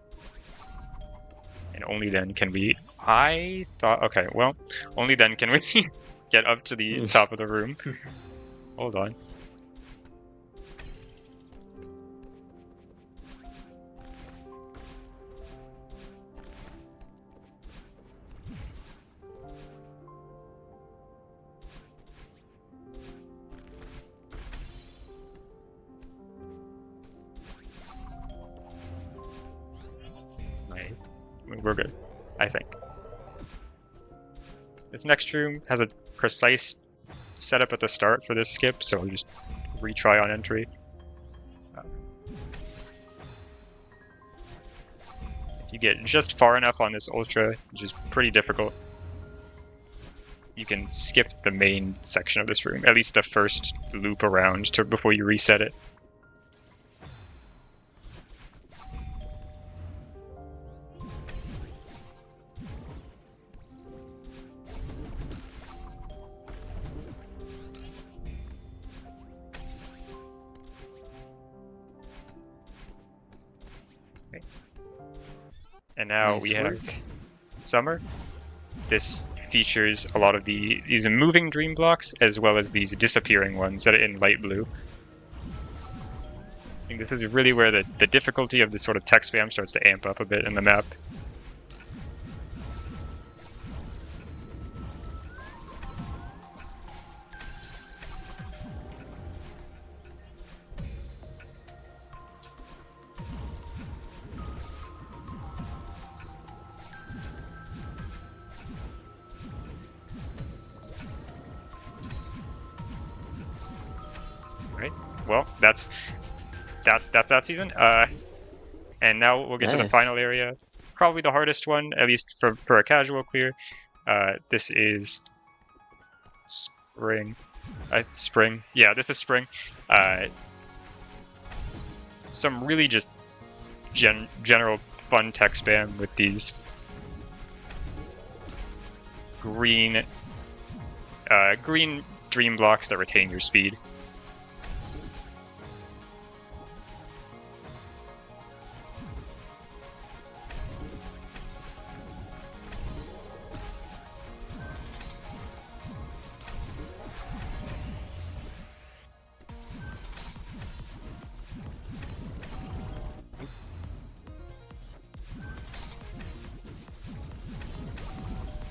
And only then can we... Okay, well, only then can we get up to the top of the room. Hold on. We're good, I think. This next room has a precise setup at the start for this skip, so we'll just retry on entry. If you get just far enough on this ultra, which is pretty difficult, you can skip the main section of this room, at least the first loop around before you reset it. And now Nice we work. have summer. This features a lot of these moving dream blocks, as well as these disappearing ones that are in light blue. I think this is really where the difficulty of this sort of tech spam starts to amp up a bit in the map. Well, that's that season. And now we'll get to the Nice. final area, probably the hardest one, at least for a casual clear. This is spring. Spring. Yeah, this is spring. Some really just general fun tech spam with these green dream blocks that retain your speed.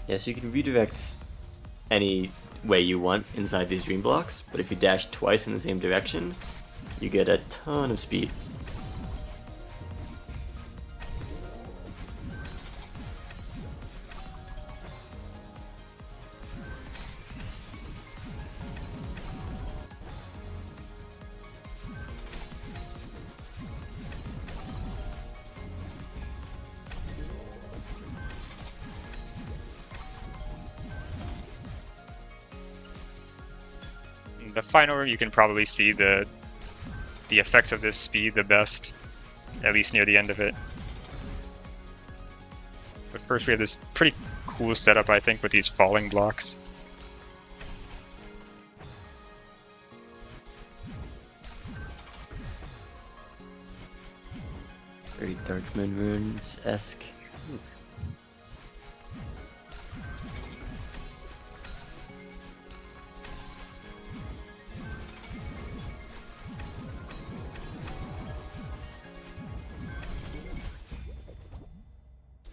Yeah, so you can redirect any way you want inside these dream blocks, but if you dash twice in the same direction, you get a ton of speed. In the final room, you can probably see the effects of this speed the best, at least near the end of it. But first we have this pretty cool setup, I think, with these falling blocks. Very Dark Moon Runes-esque.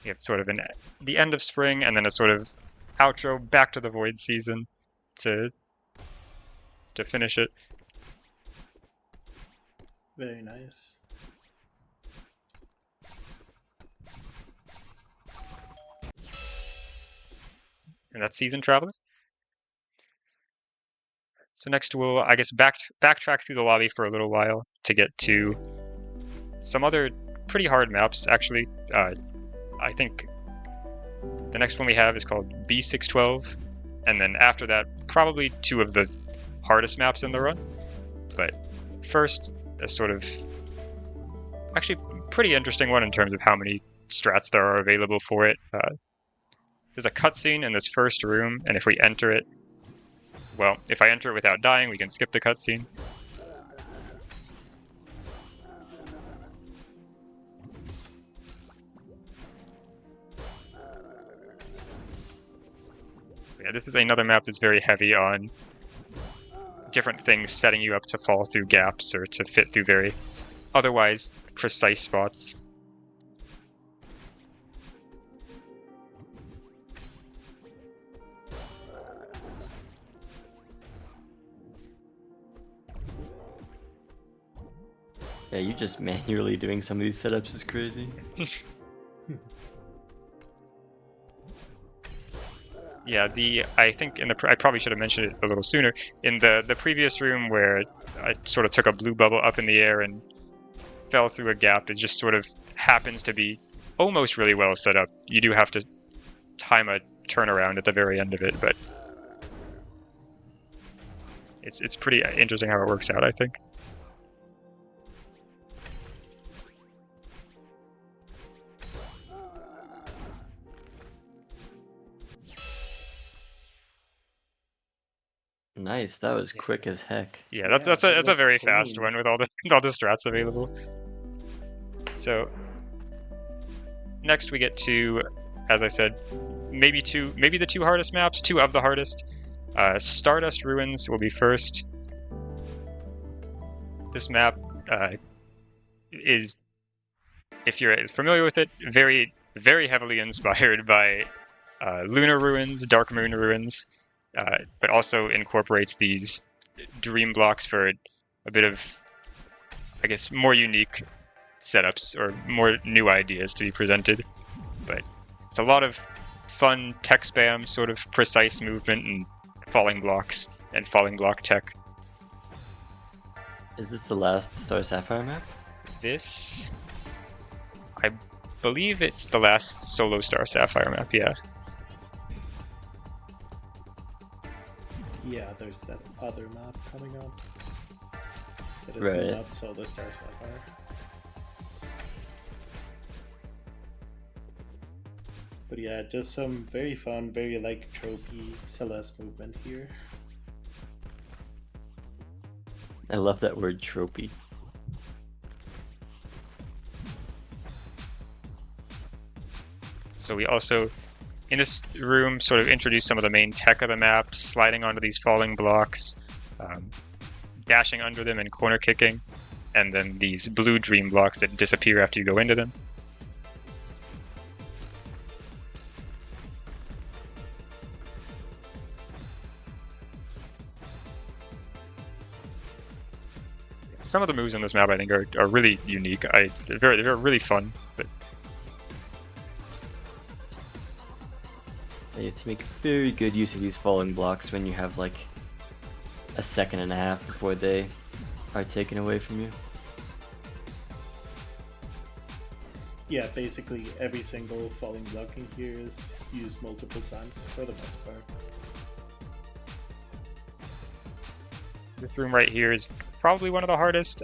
You have sort of the end of spring and then a sort of outro back to the void season to finish it. Very nice. And that's Season Traveler. So next we'll, I guess, backtrack through the lobby for a little while to get to some other pretty hard maps, actually. I think the next one we have is called B612, and then after that, probably two of the hardest maps in the run. But first, a sort of actually pretty interesting one in terms of how many strats there are available for it. There's a cutscene in this first room, and if we enter it, well, if I enter it without dying, we can skip the cutscene. Yeah, this is another map that's very heavy on different things setting you up to fall through gaps or to fit through very otherwise precise spots. Yeah, you just manually doing some of these setups is crazy. Yeah, I think I probably should have mentioned it a little sooner. In the previous room where I sort of took a blue bubble up in the air and fell through a gap, it just sort of happens to be almost really well set up. You do have to time a turnaround at the very end of it, but it's pretty interesting how it works out, I think. Nice, that was quick as heck. Yeah, that's that a was very fast clean. one with all the strats available. So next we get to, as I said, maybe the two hardest maps, two of the hardest. Stardust Ruins will be first. This map is, if you're familiar with it, very, very heavily inspired by Lunar Ruins, Dark Moon Ruins, but also incorporates these dream blocks for a bit of, I guess, more unique setups or more new ideas to be presented. But it's a lot of fun tech spam, sort of precise movement and falling blocks and falling block tech. Is this the last Star Sapphire map? This, I believe it's the last solo Star Sapphire map, yeah. Yeah, there's that other map coming up. But it's Right. not Solar Star Sapphire. But yeah, just some very fun, very like tropey Celeste movement here. I love that word, tropey. So we also, in this room, sort of introduce some of the main tech of the map, sliding onto these falling blocks, dashing under them and corner kicking, and then these blue dream blocks that disappear after you go into them. some of the moves in this map I think are really unique. They're really fun. But You have to make very good use of these falling blocks when you have like a second and a half before they are taken away from you. Yeah, basically every single falling block in here is used multiple times for the most part. this room right here is probably one of the hardest.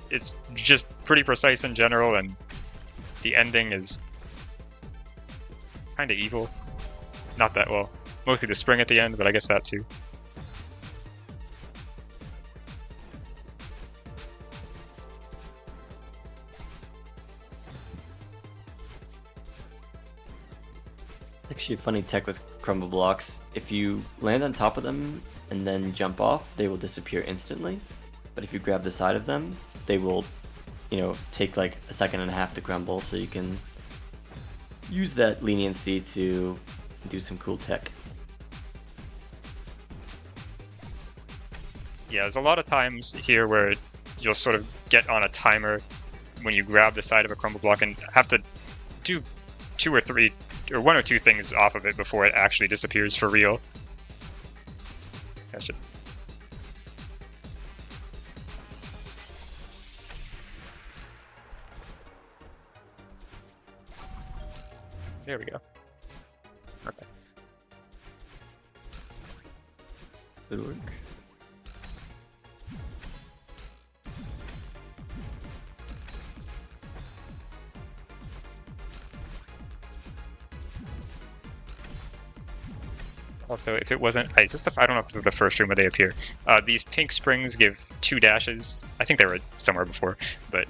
It's just pretty precise in general, and the ending is kind of evil. Not that well. Mostly the spring at the end, but I guess that too. It's actually a funny tech with crumble blocks. If you land on top of them and then jump off, they will disappear instantly. But if you grab the side of them, they will, take like a second and a half to crumble, so you can use that leniency to do some cool tech. Yeah, there's a lot of times here where you'll sort of get on a timer when you grab the side of a crumble block and have to do one or two things off of it before it actually disappears for real. Gotcha. There we go. Okay. Good work. Also, if it wasn't, is this I don't know if this is the first room where they appear. These pink springs give 2 dashes. I think they were somewhere before, but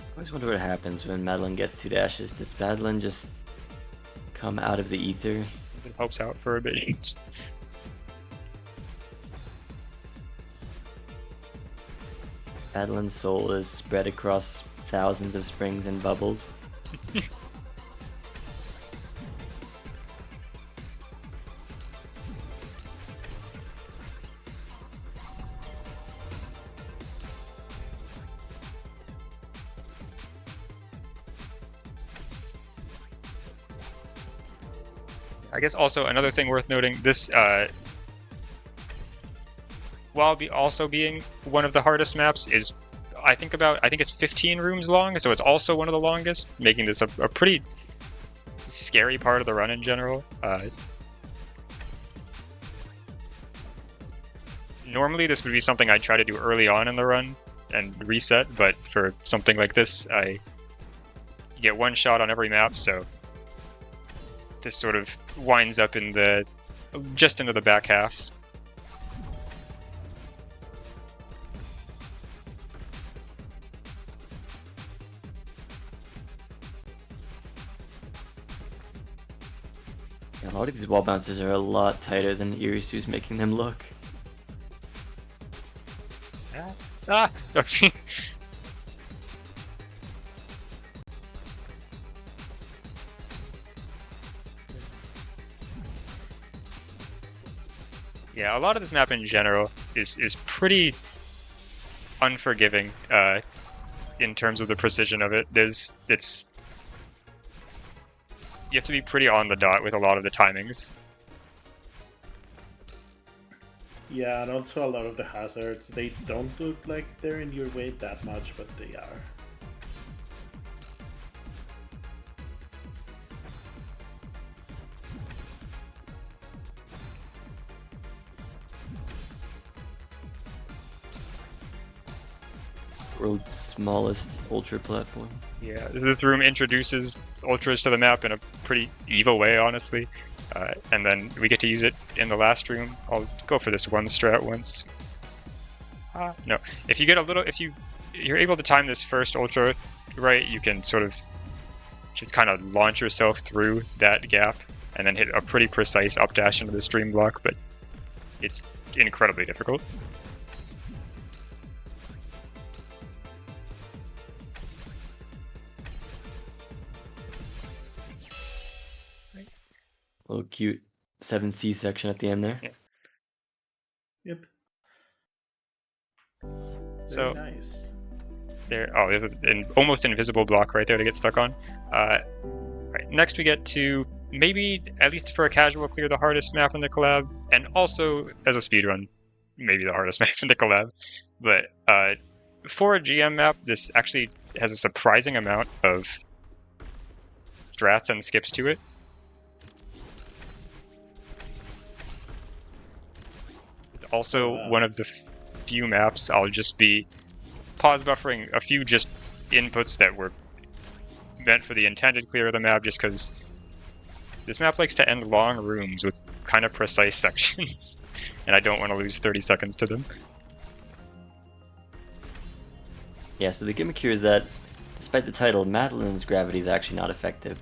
I always wonder what happens when Madeline gets 2 dashes. Does Madeline just come out of the ether? it helps out for a bit. Just- Madeline's soul is spread across thousands of springs and bubbles. I guess also another thing worth noting, this while also being one of the hardest maps is I think it's 15 rooms long, so it's also one of the longest, making this a pretty scary part of the run in general. Normally this would be something I'd try to do early on in the run and reset, but for something like this, you get one shot on every map, so this sort of winds up in just into the back half. Yeah, a lot of these wall bounces are a lot tighter than irisu624's making them look. Ah! Okay. Yeah, a lot of this map in general is pretty unforgiving in terms of the precision of it. You have to be pretty on the dot with a lot of the timings. Yeah, and also a lot of the hazards, they don't look like they're in your way that much, but they are. World's smallest ultra platform. Yeah, this room introduces ultras to the map in a pretty evil way, honestly. And then we get to use it in the last room. I'll go for this one strat once. No, if you're able to time this first ultra right, you can sort of just kind of launch yourself through that gap and then hit a pretty precise up dash into the stream block, but it's incredibly difficult. Little cute 7C section at the end there. Yeah. Yep. So Very nice. there, oh, there's an almost invisible block right there to get stuck on. Right, next we get to maybe, at least for a casual clear, the hardest map in the collab, and also as a speedrun, maybe the hardest map in the collab. But for a GM map, this actually has a surprising amount of strats and skips to it. Also, Wow. one of the few maps I'll just be pause buffering a few just inputs that were meant for the intended clear of the map, just because this map likes to end long rooms with kind of precise sections, and I don't want to lose 30 seconds to them. Yeah, so the gimmick here is that, despite the title, Madeline's gravity is actually not effective.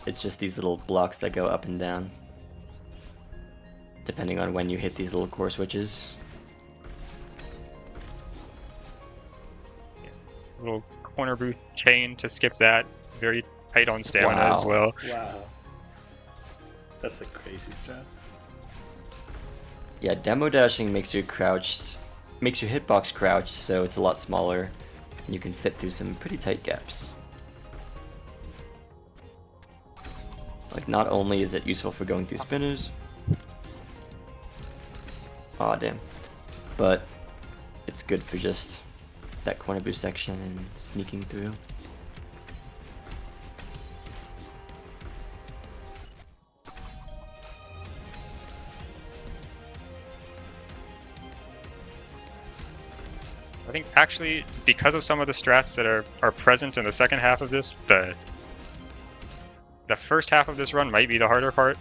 It's just these little blocks that go up and down, depending on when you hit these little core switches. Little corner boot chain to skip that. Very tight on stamina as Wow. well. Wow. That's a crazy strat. Yeah, demo dashing makes you crouched, makes your hitbox crouched, so it's a lot smaller, and you can fit through some pretty tight gaps. Like, not only is it useful for going through spinners, aw damn, but it's good for just that corner boost section and sneaking through. I think actually, because of some of the strats that are present in the second half of this, the first half of this run might be the harder part,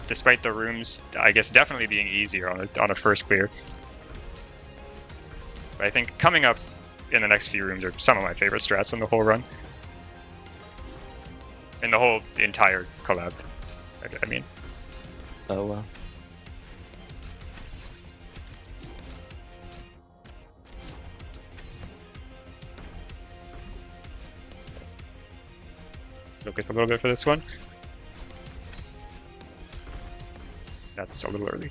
despite the rooms, I guess, definitely being easier on a first clear. But I think coming up in the next few rooms are some of my favorite strats in the whole run. In the whole entire collab, I mean. Oh well. Focus a little bit for this one. That's a little early.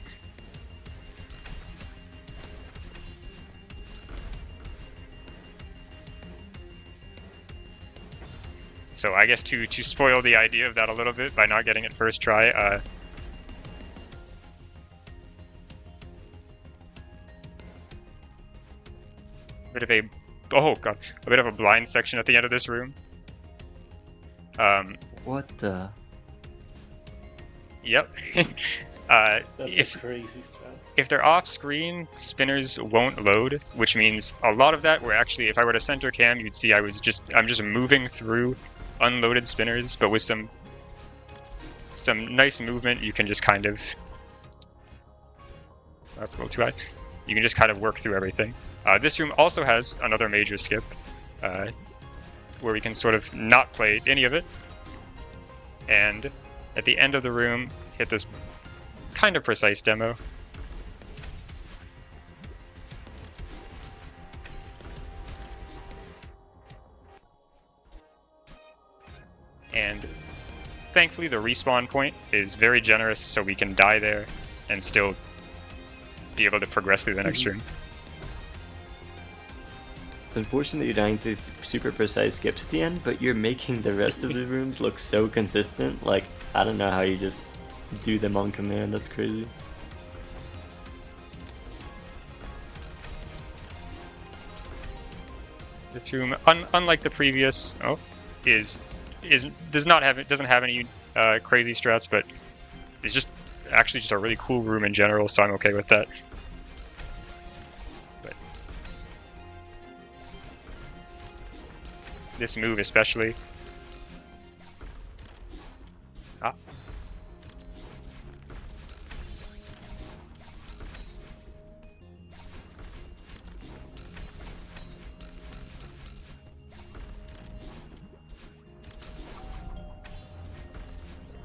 So I guess to spoil the idea of that a little bit by not getting it first try, a bit of a blind section at the end of this room. What the? Yep. That's a crazy strat. If they're off screen, spinners won't load, which means a lot of that where actually if I were to center cam, you'd see I'm just moving through unloaded spinners, but with some nice movement, you can just kind of, that's a little too high. You can just kind of work through everything. This room also has another major skip, where we can sort of not play any of it, and at the end of the room, hit this kind of precise demo. And thankfully the respawn point is very generous, so we can die there and still be able to progress through the next room. It's unfortunate that you're dying to these super precise skips at the end, but you're making the rest of the rooms look so consistent. Like, I don't know how you just do them on command. That's crazy. The room, unlike the previous, doesn't have any crazy strats, but it's just actually just a really cool room in general, so I'm okay with that. But this move especially.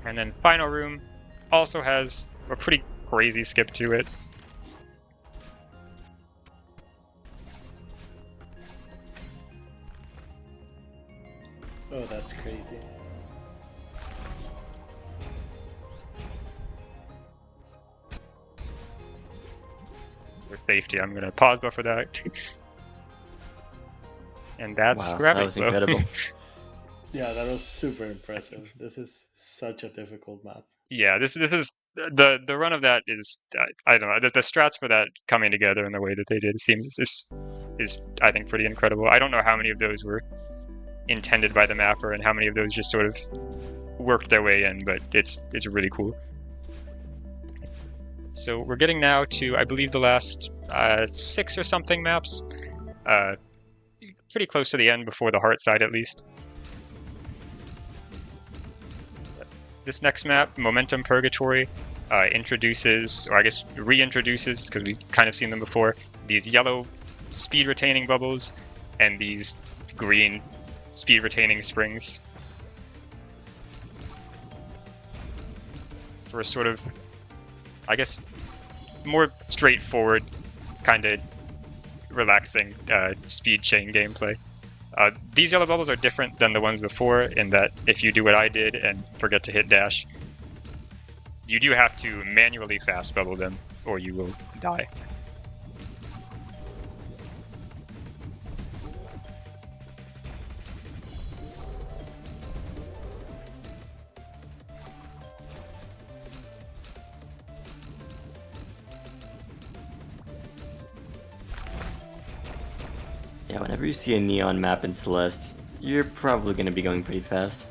And then Final Room also has a pretty crazy skip to it. Oh, that's crazy. For safety, I'm going to pause buffer that. And that's Wow, Gravity that was Flow. incredible. Yeah, that was super impressive. This is such a difficult map. Yeah, this is the run of that is I don't know, the strats for that coming together in the way that they did seems is I think pretty incredible. I don't know how many of those were intended by the mapper and how many of those just sort of worked their way in, but it's really cool. So we're getting now to, I believe, the last 6 or something maps. Pretty close to the end before the heart side, at least. This next map, Momentum Purgatory, introduces, or I guess reintroduces, because we've kind of seen them before, these yellow speed retaining bubbles and these green speed retaining springs. For a sort of, I guess, more straightforward, kind of relaxing speed chain gameplay. These yellow bubbles are different than the ones before in that if you do what I did and forget to hit dash, you do have to manually fast bubble them or you will die. Yeah, whenever you see a neon map in Celeste, you're probably going to be going pretty fast.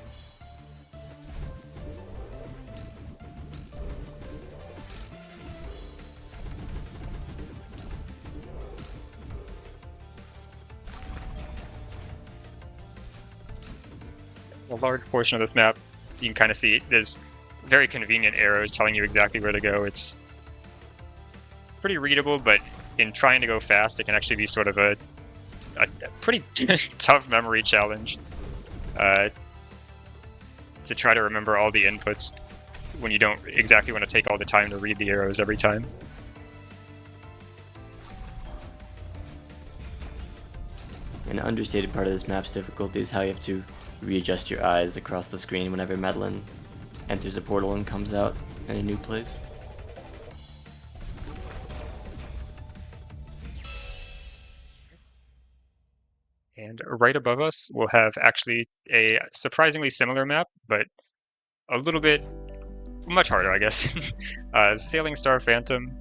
A large portion of this map, you can kind of see there's very convenient arrows telling you exactly where to go. It's pretty readable, but in trying to go fast, it can actually be sort of a pretty tough memory challenge to try to remember all the inputs when you don't exactly want to take all the time to read the arrows every time. An understated part of this map's difficulty is how you have to readjust your eyes across the screen whenever Madeline enters a portal and comes out in a new place. And right above us, we'll have actually a surprisingly similar map, but a little bit much harder, I guess. Sailing Star Phantom,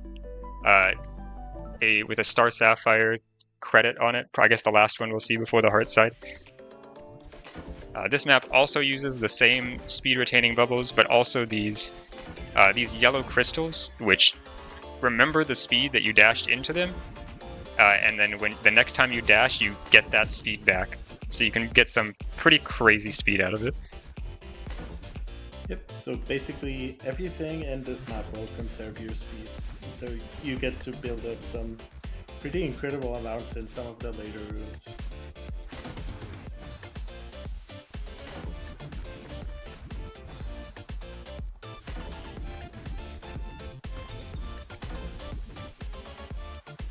with a Star Sapphire credit on it. I guess the last one we'll see before the heart side. This map also uses the same speed retaining bubbles, but also these yellow crystals, which remember the speed that you dashed into them, and then when the next time you dash, you get that speed back. So you can get some pretty crazy speed out of it. Yep, so basically everything in this map will conserve your speed. So you get to build up some pretty incredible amounts in some of the later runes.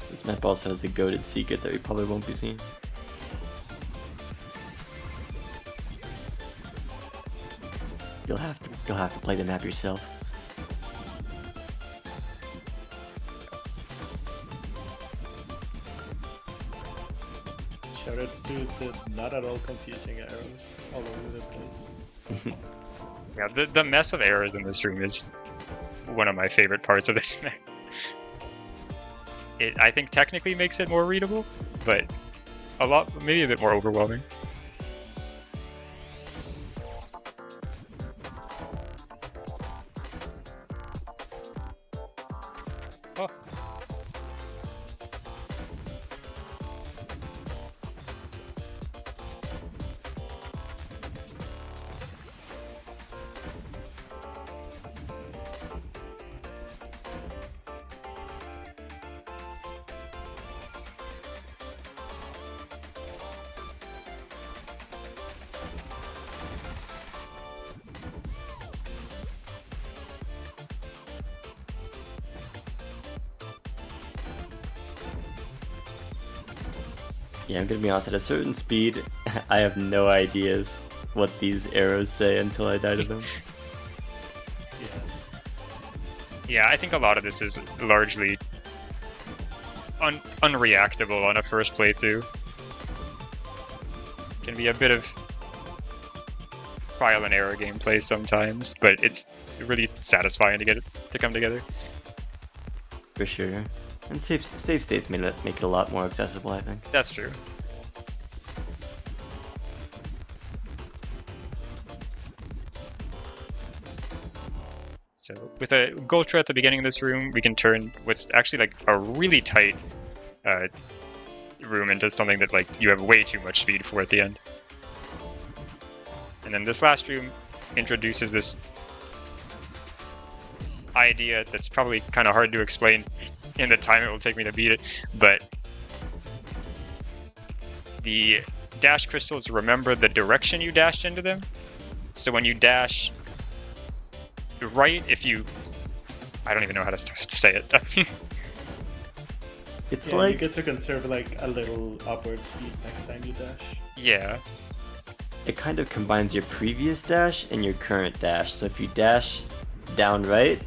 This map also has a goated secret that we probably won't be seeing. You'll have to play the map yourself. Shoutouts to the not at all confusing arrows all over the place. Yeah, the mess of errors in this room is one of my favorite parts of this map. It, I think, technically makes it more readable, but maybe a bit more overwhelming. Oh. Yeah, I'm gonna be honest, at a certain speed, I have no ideas what these arrows say until I die to them. Yeah, I think a lot of this is largely unreactable on a first playthrough. Can be a bit of trial and error gameplay sometimes, but it's really satisfying to get it to come together. For sure. And save states make it a lot more accessible, I think. That's true. So with a Gultra at the beginning of this room, we can turn what's actually like a really tight room into something that like you have way too much speed for at the end. And then this last room introduces this idea that's probably kind of hard to explain in the time it will take me to beat it, but the dash crystals remember the direction you dashed into them. So when you dash right, if you... I don't even know how to say it. It's yeah, like... you get to conserve like a little upward speed next time you dash. Yeah. It kind of combines your previous dash and your current dash. So if you dash down right,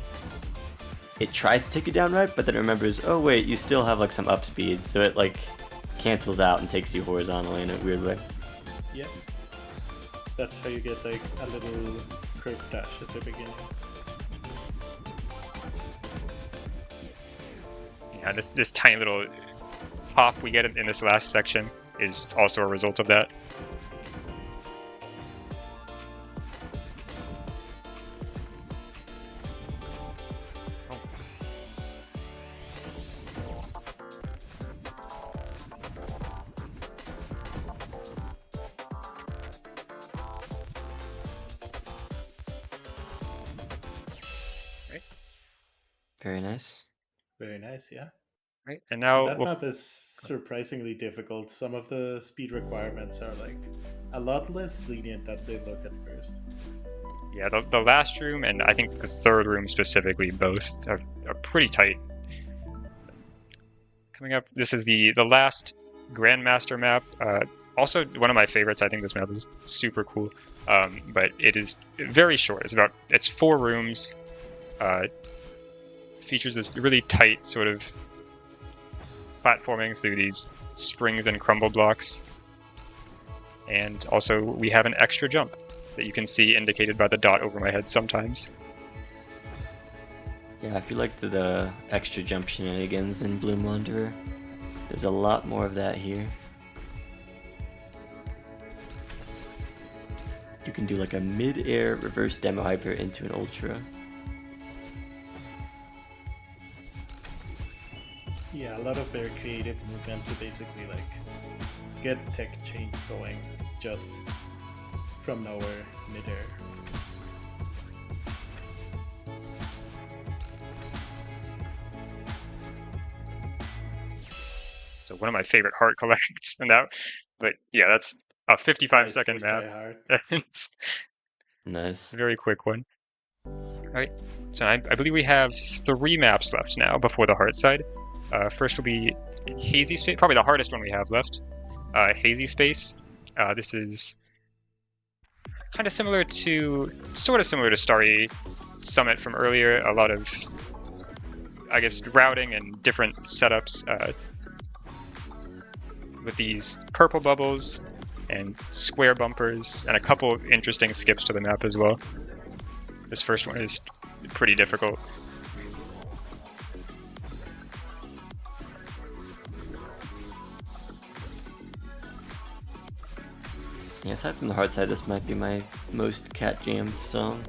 it tries to take you down right, but then it remembers, oh wait, you still have like some up speed, so it like cancels out and takes you horizontally in a weird way. Yep. That's how you get like a little curved dash at the beginning. Yeah, this tiny little pop we get in this last section is also a result of that. Very nice. Very nice, yeah. Right, and now That map is surprisingly difficult. Some of the speed requirements are like a lot less lenient than they look at first. yeah, the last room and I think the third room specifically both are pretty tight. Coming up, this is the last Grandmaster map. Also, one of my favorites. I think this map is super cool, but it is very short. It's 4 rooms. Features this really tight sort of platforming through these springs and crumble blocks. And also we have an extra jump that you can see indicated by the dot over my head sometimes. Yeah, I feel like the extra jump shenanigans in Bloom Wanderer, there's a lot more of that here. You can do like a mid-air reverse demo hyper into an ultra. Yeah, a lot of very creative movement to basically like get tech chains going just from nowhere midair. So one of my favorite heart collects and that, but yeah, that's a 55-second Nice map. first It's Nice. a very quick one. Alright, so I believe we have 3 maps left now before the heart side. First will be Hazy Space, probably the hardest one we have left. Hazy Space. This is kind of similar to Starry Summit from earlier. A lot of, I guess, routing and different setups with these purple bubbles and square bumpers and a couple interesting skips to the map as well. This first one is pretty difficult. Yeah, aside from the hard side, this might be my most cat jammed song.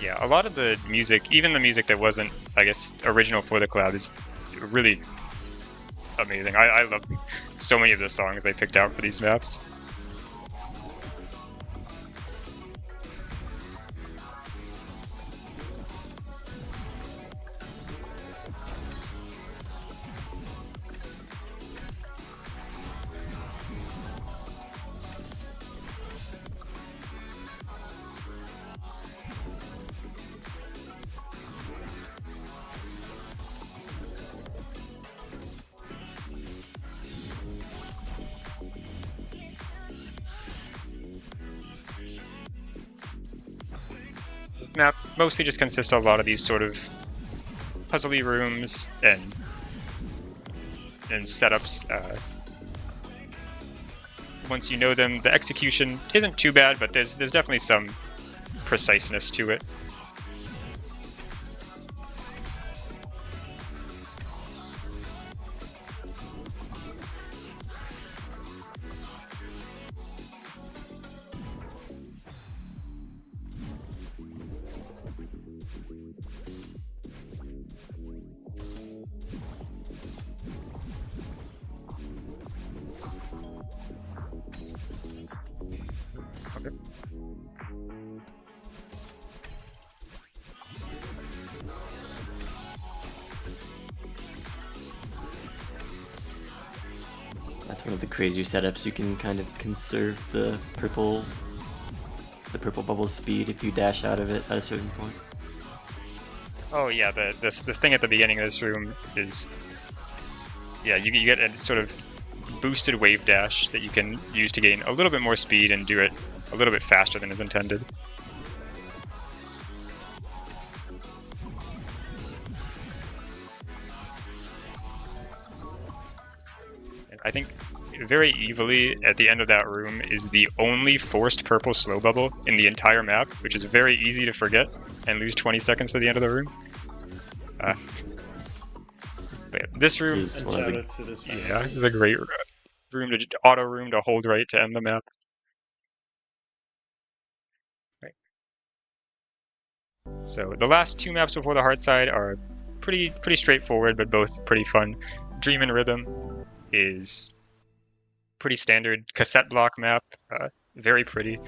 Yeah, a lot of the music, even the music that wasn't, I guess, original for the collab, is really amazing. I love so many of the songs they picked out for these maps. map mostly just consists of a lot of these sort of puzzly rooms and setups. Once you know them, the execution isn't too bad, but there's definitely some preciseness to it. Okay. That's one of the crazier setups. You can kind of conserve the purple bubble speed if you dash out of it at a certain point. Oh yeah, this thing at the beginning of this room is, yeah, you get a sort of boosted wave dash that you can use to gain a little bit more speed and do it a little bit faster than is intended. I think very evilly at the end of that room is the only forced purple slow bubble in the entire map, which is very easy to forget and lose 20 seconds to the end of the room. But yeah, this room, This is one of the, to this map. yeah, is a great room to auto room to hold right to end the map. Right. So the last two maps before the hard side are pretty straightforward, but both pretty fun. Dream and Rhythm is pretty standard cassette block map, very pretty.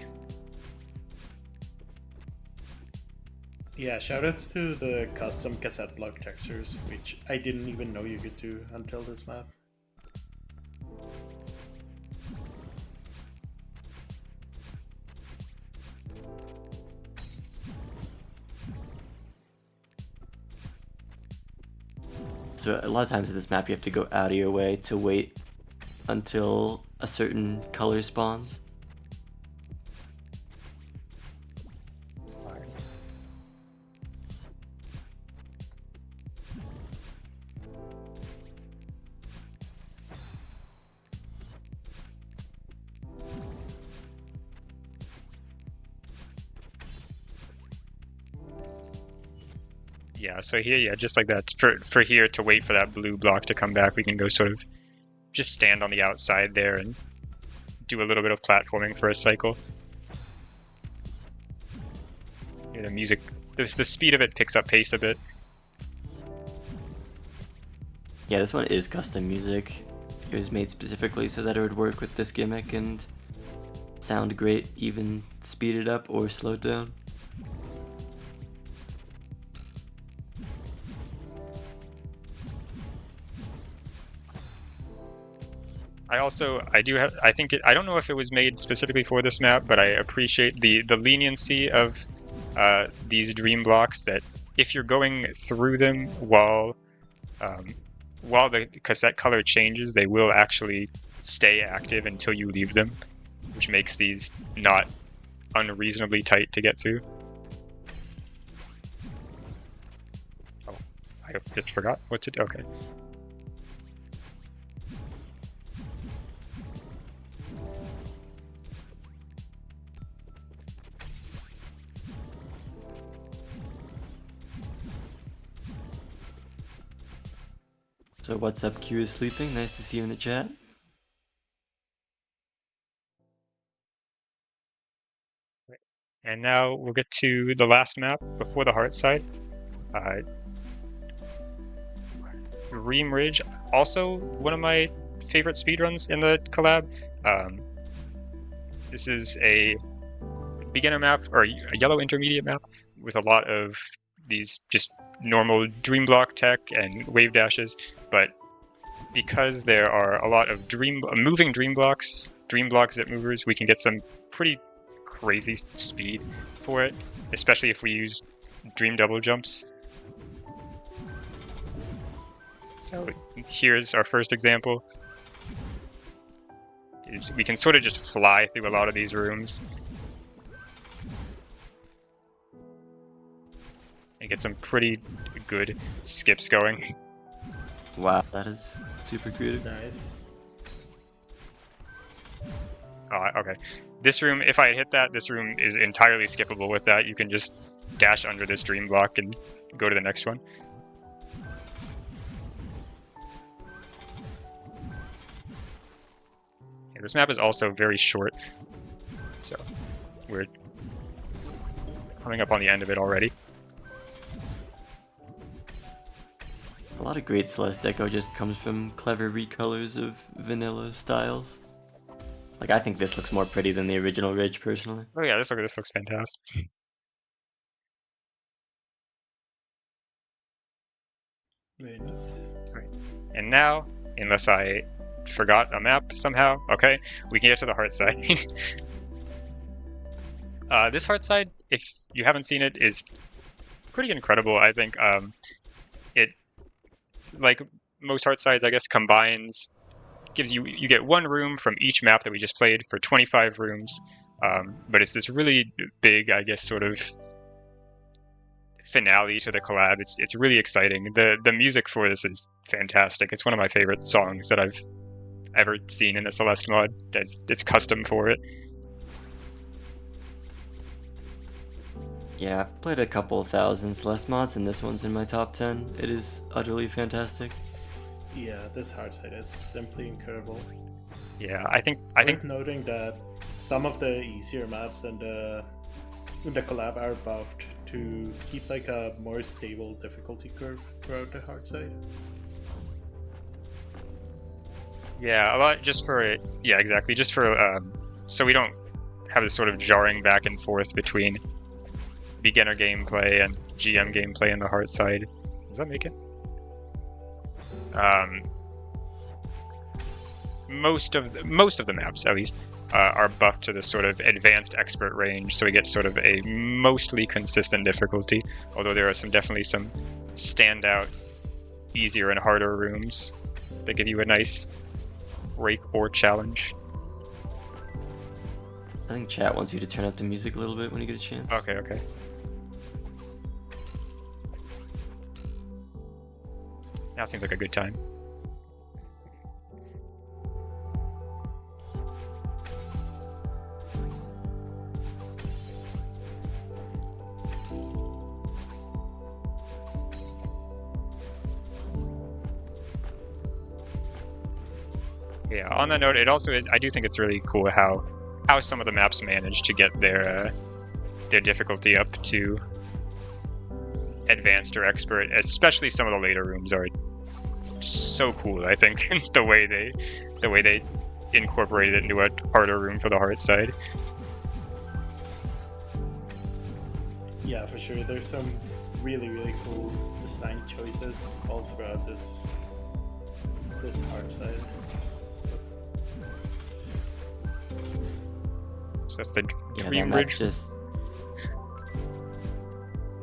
Yeah, shoutouts to the custom cassette block textures, which I didn't even know you could do until this map. so a lot of times in this map you have to go out of your way to wait until a certain color spawns. Yeah, so here, yeah, just like that. For here to wait for that blue block to come back, we can go sort of just stand on the outside there and do a little bit of platforming for a cycle. Yeah, the music, the speed of it picks up pace a bit. Yeah, this one is custom music. It was made specifically so that it would work with this gimmick and sound great, even speeded up or slowed down. I don't know if it was made specifically for this map, but I appreciate the leniency of these dream blocks, that if you're going through them while the cassette color changes, they will actually stay active until you leave them, which makes these not unreasonably tight to get through. Oh, I just forgot what to do. Okay. So what's up, Q is sleeping? Nice to see you in the chat. And now we'll get to the last map before the heart side. Ream Ridge, also one of my favorite speedruns in the collab. This is a beginner map, or a yellow intermediate map, with a lot of these just normal dream block tech and wave dashes, but because there are a lot of moving dream blocks that movers, we can get some pretty crazy speed for it, especially if we use dream double jumps. So here's our first example. Is we can sort of just fly through a lot of these rooms. and get some pretty good skips going. Wow, that is super creative. Nice. Oh, okay. This room, if I had hit that, this room is entirely skippable with that. You can just dash under this dream block and go to the next one. Yeah, this map is also very short, so we're coming up on the end of it already. A lot of great Celeste deco just comes from clever recolors of vanilla styles. Like, I think this looks more pretty than the original Ridge, personally. Oh yeah, this looks fantastic. Very nice. And now, unless I forgot a map somehow, okay, we can get to the heart side. This heart side, if you haven't seen it, is pretty incredible. I think it, like most heart sides, I guess, combines, gives you get one room from each map that we just played for 25 rooms, but it's this really big, I guess, sort of finale to the collab. It's really exciting. The music for this is fantastic. It's one of my favorite songs that I've ever seen in a Celeste mod. It's custom for it. Yeah, I've played a couple thousand Celeste mods, and this one's in my top 10. It is utterly fantastic. Yeah, this hard side is simply incredible. Yeah, I think Worth noting that some of the easier maps in the collab are buffed to keep like a more stable difficulty curve throughout the hard side. yeah, a lot just for yeah, exactly, just for so we don't have this sort of jarring back and forth between beginner gameplay and GM gameplay in the hard side. Does that make it? Most of the maps, at least, are buffed to this sort of advanced expert range, so we get sort of a mostly consistent difficulty. Although there are definitely some standout, easier and harder rooms that give you a nice rake or challenge. I think chat wants you to turn up the music a little bit when you get a chance. Okay. Now seems like a good time. Yeah, on that note, I do think it's really cool how some of the maps manage to get their difficulty up to advanced or expert, especially some of the later rooms are so cool. I think the way they incorporated it into a harder room for the hard side. Yeah, for sure. There's some really cool design choices all throughout this hard side. So that's the Yeah, Dream that map Ridge. just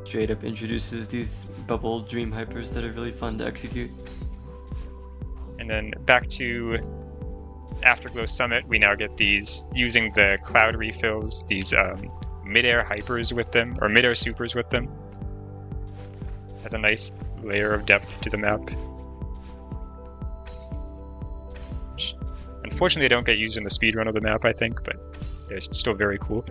straight up introduces these bubble dream hypers that are really fun to execute. And then back to Afterglow Summit, we now get these, using the cloud refills, these mid-air hypers with them, or mid-air supers with them. That's a nice layer of depth to the map. Unfortunately, they don't get used in the speedrun of the map, I think, but they're still very cool.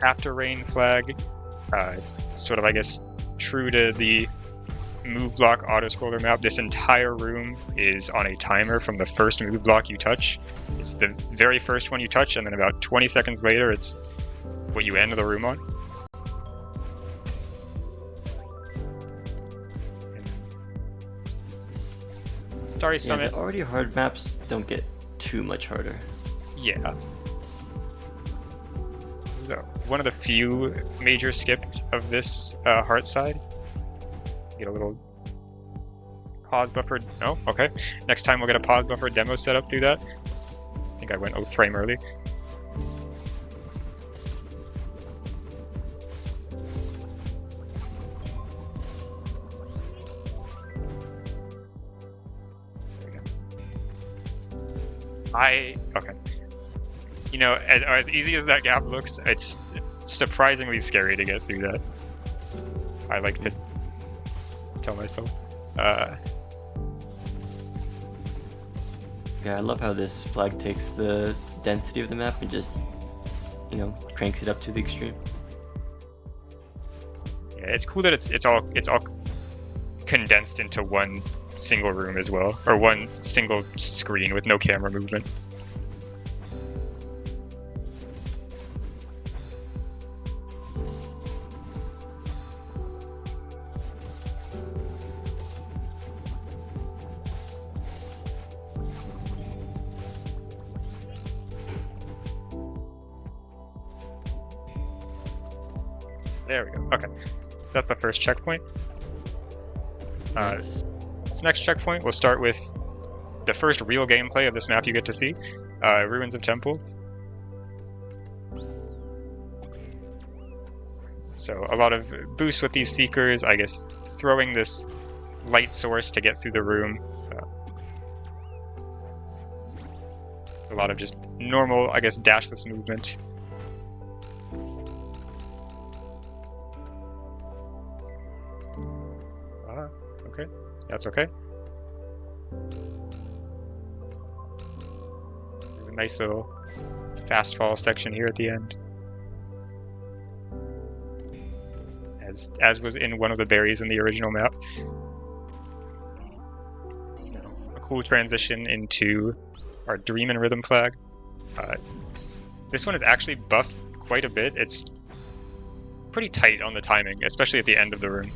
After rain flag, sort of, I guess, true to the move block auto scroller map, this entire room is on a timer from the first move block you touch. It's the very first one you touch, and then about 20 seconds later, it's what you end the room on. Starry Summit. The already hard maps don't get too much harder. Yeah. So, one of the few major skips of this heart side. Get a little pause buffer. Oh, okay. Next time we'll get a pause buffer demo set up through that. I think I went frame early. Okay. You know, as easy as that gap looks, it's surprisingly scary to get through that. I like to tell myself. Yeah, I love how this flag takes the density of the map and just, you know, cranks it up to the extreme. Yeah, it's cool that it's all condensed into one single room as well, or one single screen with no camera movement. There we go. Okay, that's my first checkpoint. Nice. This next checkpoint, we'll start with the first real gameplay of this map you get to see, Ruins of Temple. So a lot of boosts with these Seekers, I guess throwing this light source to get through the room. A lot of just normal, I guess, dashless movement. Okay, that's okay. A nice little fast fall section here at the end. As was in one of the berries in the original map. A cool transition into our Dream and Rhythm flag. This one is actually buffed quite a bit. It's pretty tight on the timing, especially at the end of the room.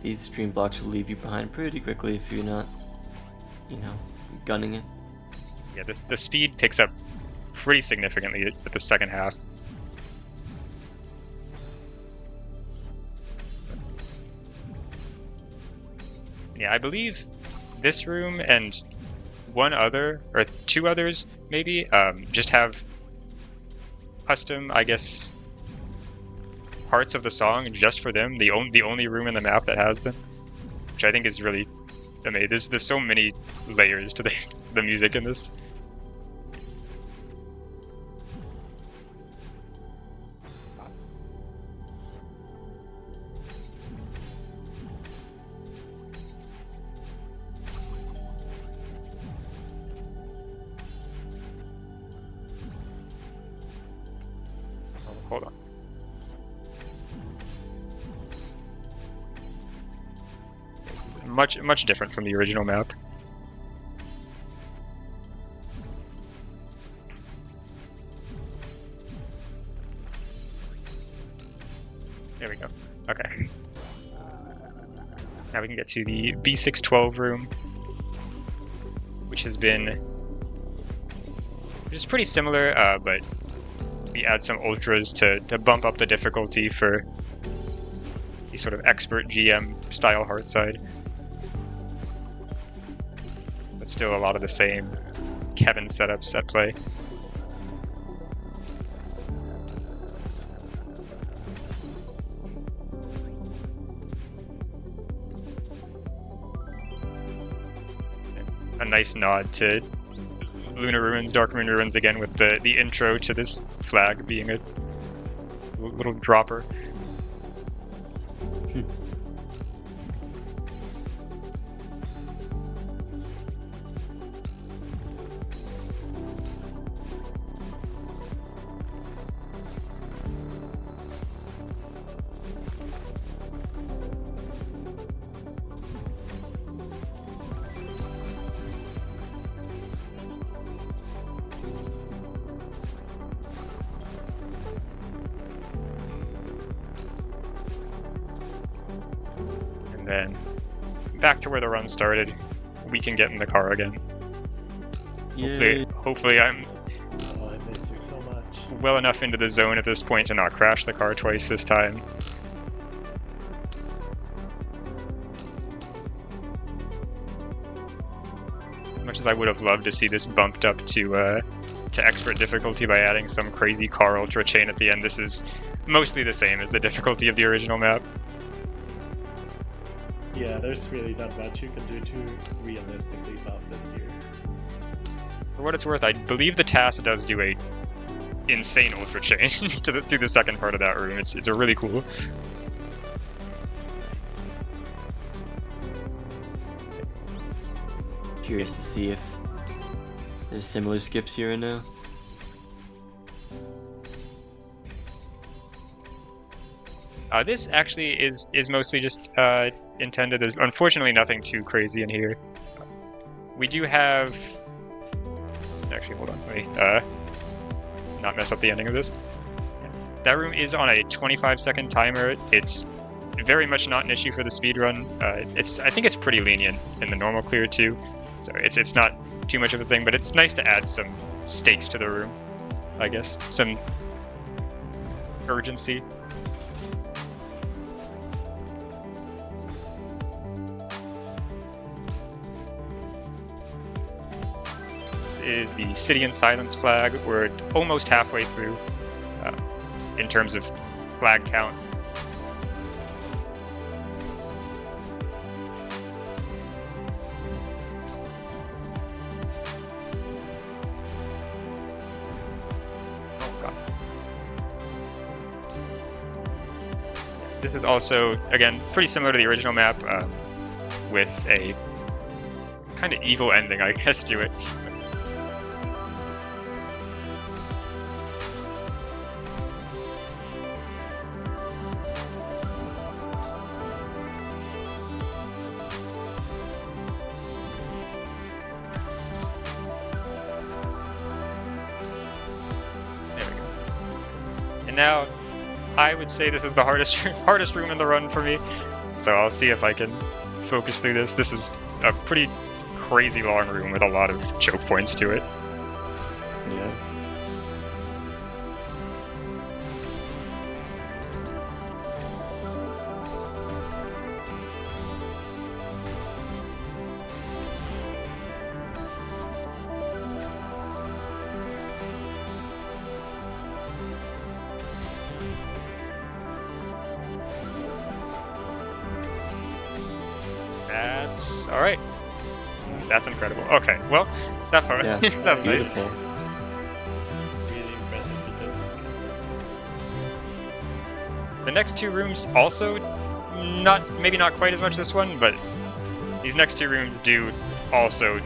These stream blocks will leave you behind pretty quickly if you're not, you know, gunning it. Yeah, the speed picks up pretty significantly at the second half. Yeah, I believe this room and one other, or two others maybe, just have custom, I guess, parts of the song just for them. The only room in the map that has them, which I think is really amazing. There's so many layers to the music in this. Oh, hold on. Much different from the original map. There we go. Okay. Now we can get to the B612 room, which is pretty similar, but we add some ultras to bump up the difficulty for the sort of expert GM style hard side. Still a lot of the same Kevin setups at play. A nice nod to Lunar Ruins, Dark Moon Ruins again with the intro to this flag being a little dropper. Then back to where the run started. We can get in the car again. Yay. Hopefully I'm... Oh, I missed it so much. well enough into the zone at this point to not crash the car twice this time. As much as I would have loved to see this bumped up to expert difficulty by adding some crazy car ultra chain at the end, this is mostly the same as the difficulty of the original map. Yeah, there's really not much you can do to realistically buff it here. For what it's worth, I believe the TAS does do a insane ultra chain through the second part of that room. It's a really cool. Curious to see if there's similar skips here and now. This actually is mostly just intended. There's unfortunately nothing too crazy in here. We do have. Actually, hold on. Let me not mess up the ending of this. That room is on a 25-second timer. It's very much not an issue for the speedrun. I think it's pretty lenient in the normal clear too, so it's not too much of a thing. But it's nice to add some stakes to the room, I guess, some urgency. Is the City in Silence flag. We're almost halfway through in terms of flag count. Oh, God. This is also, again, pretty similar to the original map with a kind of evil ending, I guess, to it. Now, I would say this is the hardest room in the run for me, so I'll see if I can focus through this. This is a pretty crazy long room with a lot of choke points to it. Yeah. That's all right. That's incredible. Okay, well, that part, Yeah, that's nice. beautiful. Really impressive to just. The next two rooms also maybe not quite as much this one, but these next two rooms do also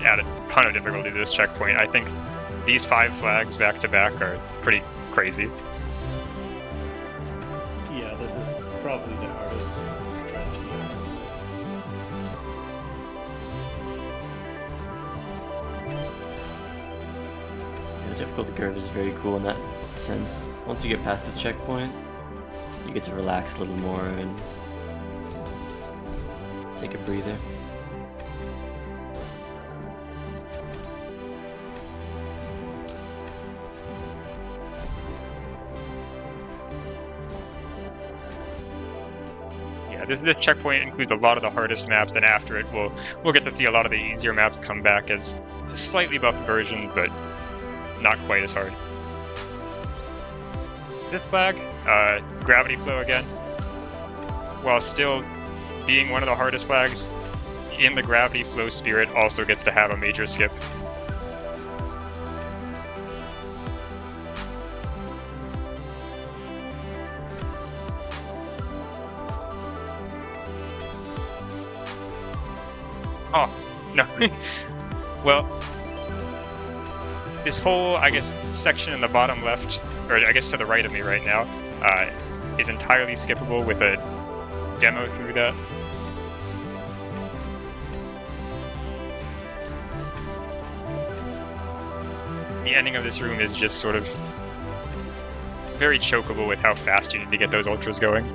add a ton of difficulty to this checkpoint. I think these 5 flags back to back are pretty crazy. Yeah, this is probably the hardest stretch yet. The difficulty curve is very cool in that sense. Once you get past this checkpoint, you get to relax a little more and take a breather. Yeah, this checkpoint includes a lot of the hardest maps, and after it, we'll get to see a lot of the easier maps come back as slightly buffed versions, but not quite as hard. This flag, gravity flow again, while still being one of the hardest flags in the gravity flow spirit, also gets to have a major skip. Oh, no. Well, this whole, I guess, section in the bottom left, or I guess to the right of me right now, is entirely skippable with a demo through that. The ending of this room is just sort of very chokeable with how fast you need to get those ultras going.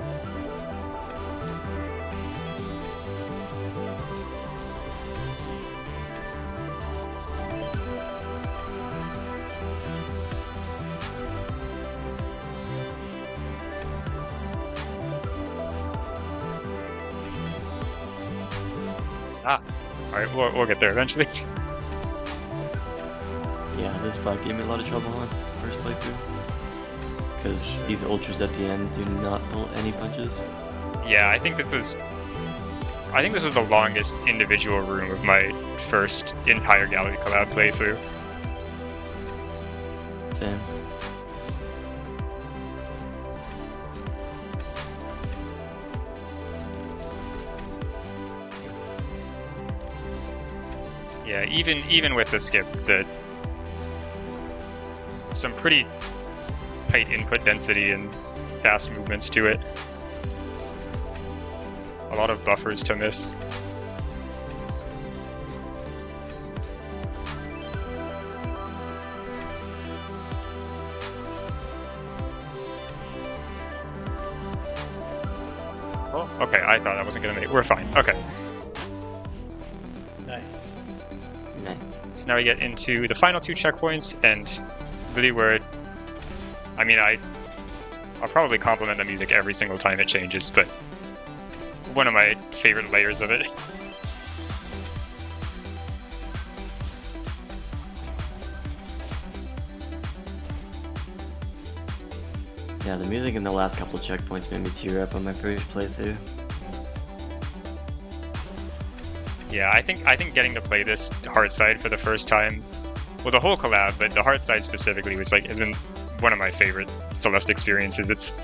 Ah, alright, we'll get there eventually. Yeah, this flag gave me a lot of trouble on first playthrough. Because these ultras at the end do not pull any punches. Yeah, I think this was the longest individual room of my first entire Gallery Collab playthrough. Same. Yeah, even with the skip, some pretty tight input density and fast movements to it. A lot of buffers to miss. Oh, okay, I thought I wasn't gonna make it. We're fine. Okay. Nice. Nice. So now we get into the final 2 checkpoints, and really where, I mean, I'll probably compliment the music every single time it changes, but one of my favorite layers of it. Yeah, the music in the last couple checkpoints made me tear up on my first playthrough. Yeah, I think getting to play this hard side for the first time, well, the whole collab, but the hard side specifically has been one of my favorite Celeste experiences. It's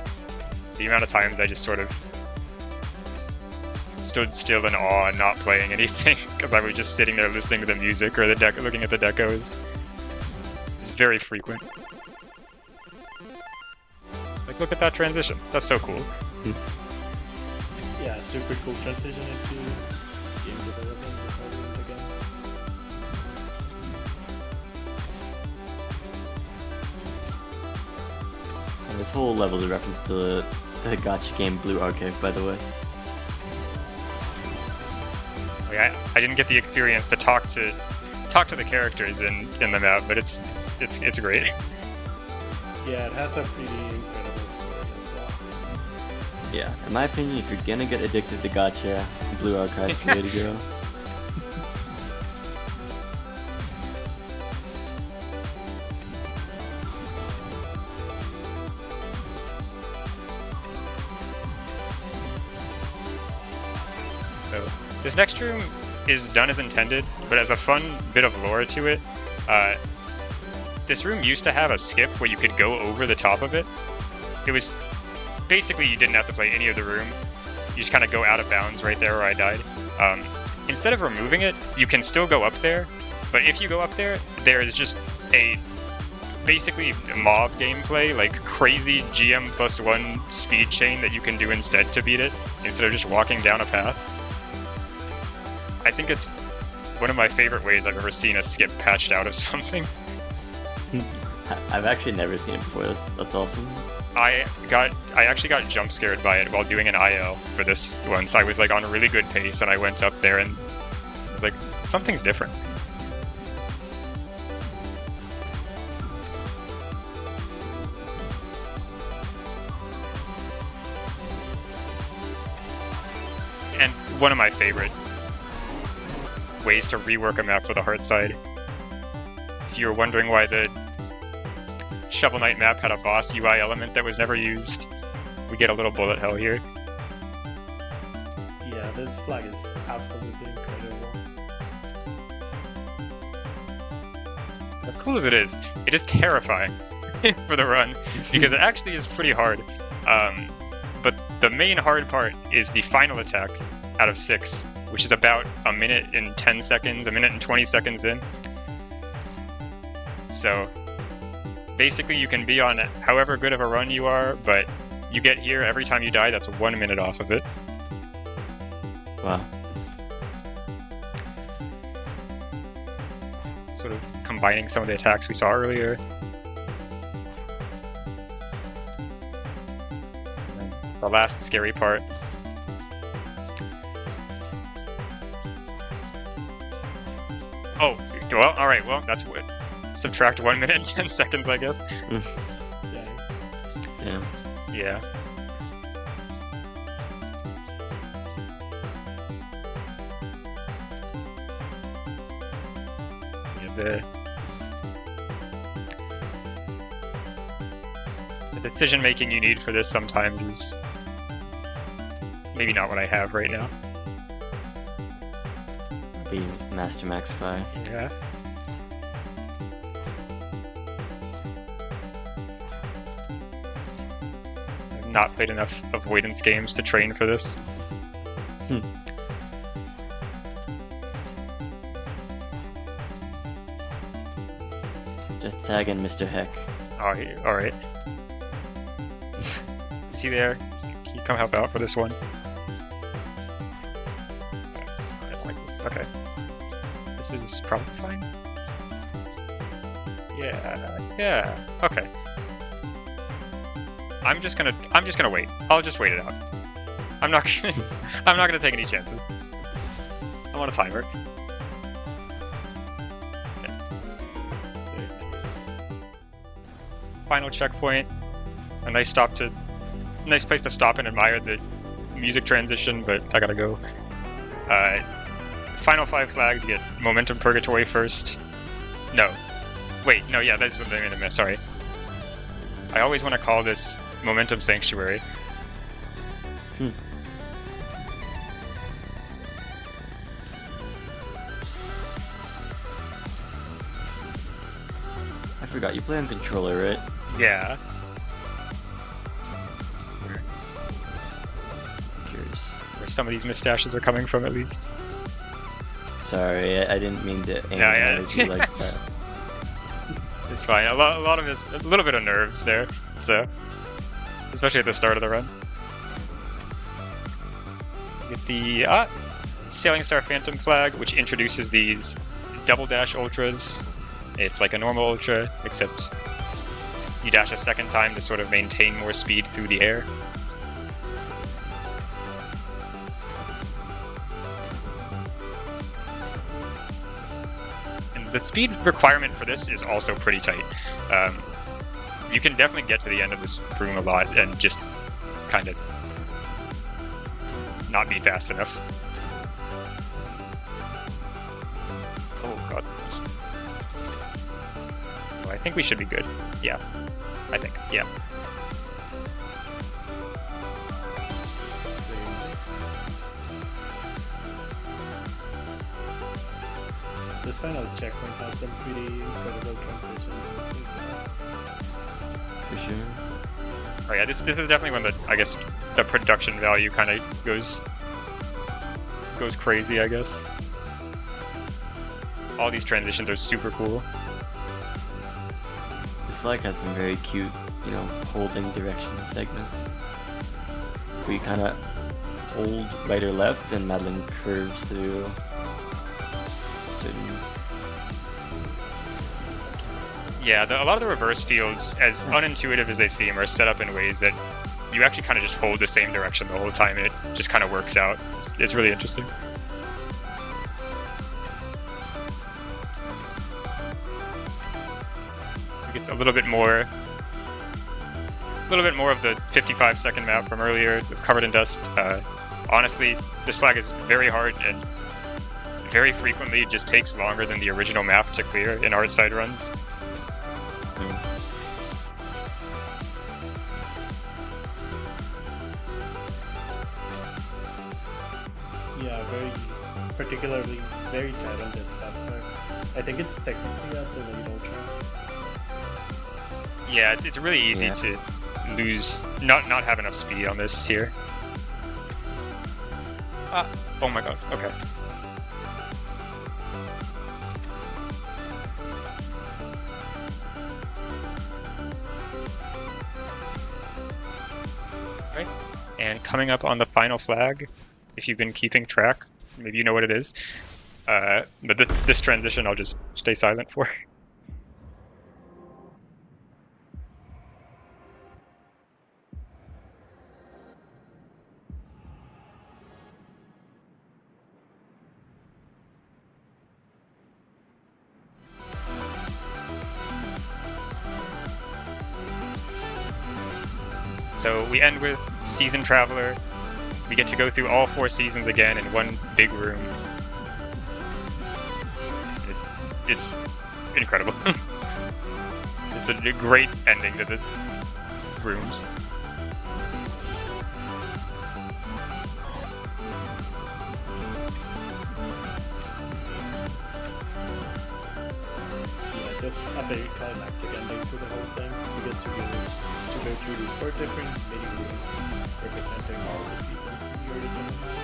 the amount of times I just sort of stood still in awe and not playing anything because I was just sitting there listening to the music or looking at the decos. It's very frequent. Like, look at that transition. That's so cool. Yeah, super cool transition into game development again. And this whole level is a reference to the gacha game Blue Archive, by the way. Like, I didn't get the experience to talk to the characters in the map, but it's great. Yeah, it has a pretty incredible story as well. Yeah, in my opinion, if you're gonna get addicted to gacha, Blue Archive's the way to go. So this next room is done as intended, but as a fun bit of lore to it, this room used to have a skip where you could go over the top of it. It was basically you didn't have to play any of the room. You just kind of go out of bounds right there where I died. Instead of removing it, you can still go up there, but if you go up there, there is just basically MOV gameplay, like crazy GM+1 speed chain that you can do instead to beat it, instead of just walking down a path. I think it's one of my favorite ways I've ever seen a skip patched out of something. I've actually never seen it before. That's awesome. I actually got jump scared by it while doing an IL for this once. I was like on a really good pace and I went up there and I was like, something's different. And one of my favorite ways to rework a map for the hard side. If you were wondering why the Shovel Knight map had a boss UI element that was never used, we get a little bullet hell here. Yeah, this flag is absolutely incredible. As cool as it is terrifying for the run, because it actually is pretty hard. But the main hard part is the final attack out of 6, which is about a minute and 10 seconds, a minute and 20 seconds in. So basically you can be on however good of a run you are, but you get here, every time you die, that's 1 minute off of it. Wow. Sort of combining some of the attacks we saw earlier. And then the last scary part. Oh, well, alright, well, that's what. Subtract 1 minute and 10 seconds, I guess. Damn. Yeah. the decision making you need for this sometimes is maybe not what I have right now. Be Master Max 5. Yeah. I've not played enough avoidance games to train for this. Just tag in Mr. Heck. Oh, alright. Is he there? Can you come help out for this one? I don't like this. Okay. This is probably fine. Yeah. Okay. I'm just gonna wait. I'll just wait it out. I'm not gonna take any chances. I'm on a timer. Okay. Very nice. Final checkpoint. A nice place to stop and admire the music transition, but I gotta go. Final 5 flags, you get Momentum Purgatory first. No. Wait, no, yeah, that's what I'm gonna miss, sorry. I always want to call this Momentum Sanctuary. I forgot, you play on controller, right? Yeah. I'm curious. Where some of these mustaches are coming from, at least. Sorry, I didn't mean to Yeah. analyze you like that. It's fine. A lot of this, a little bit of nerves there, so especially at the start of the run. Get the Sailing Star Phantom flag, which introduces these double dash ultras. It's like a normal ultra, except you dash a second time to sort of maintain more speed through the air. The speed requirement for this is also pretty tight. You can definitely get to the end of this room a lot and just kind of not be fast enough. Oh god. Oh, I think we should be good. Yeah. I think. Yeah. Very nice. This final checkpoint has some pretty incredible transitions. For sure. Oh yeah, this is definitely when I guess the production value kind of goes crazy, I guess. All these transitions are super cool. This flag has some very cute, holding direction segments. Where you kind of hold right or left and Madeline curves through certain... Yeah, a lot of the reverse fields, as unintuitive as they seem, are set up in ways that you actually kind of just hold the same direction the whole time, and it just kind of works out. It's really interesting. We get a little bit more of the 55-second map from earlier, covered in dust. Honestly, this flag is very hard and very frequently just takes longer than the original map to clear in hard side runs. Yeah, particularly very tight on this top part. I think it's technically at the late ultra. Yeah, it's really easy to lose, not have enough speed on this here. Oh my god, okay. Right, and coming up on the final flag, if you've been keeping track, maybe you know what it is. But this transition I'll just stay silent for. So we end with Season Traveler. We get to go through all 4 seasons again in one big room. It's incredible. It's a great ending to the rooms. Yeah, just a very climactic ending to the whole thing. You get to go through 4 different mini rooms representing all the seasons in the original map.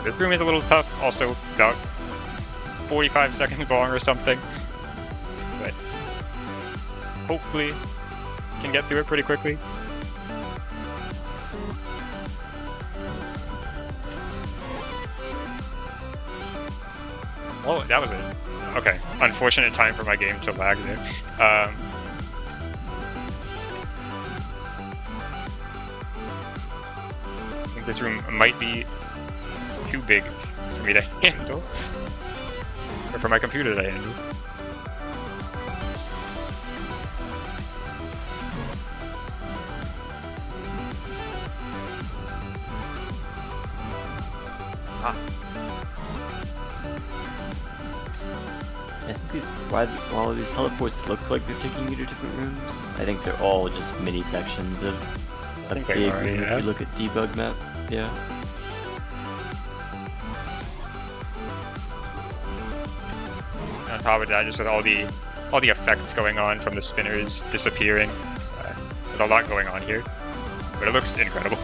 This room is a little tough, also about 45 seconds long or something, but hopefully can get through it pretty quickly. Oh, that was it. Okay, unfortunate time for my game to lag there. I think this room might be too big for me to handle, or for my computer to handle. Ah. I think while these teleports look like they're taking you to different rooms, I think they're all just mini sections of a think big they are, room. yeah. If you look at debug map, yeah. On top of that, just with all the effects going on from the spinners disappearing, there's a lot going on here, but it looks incredible.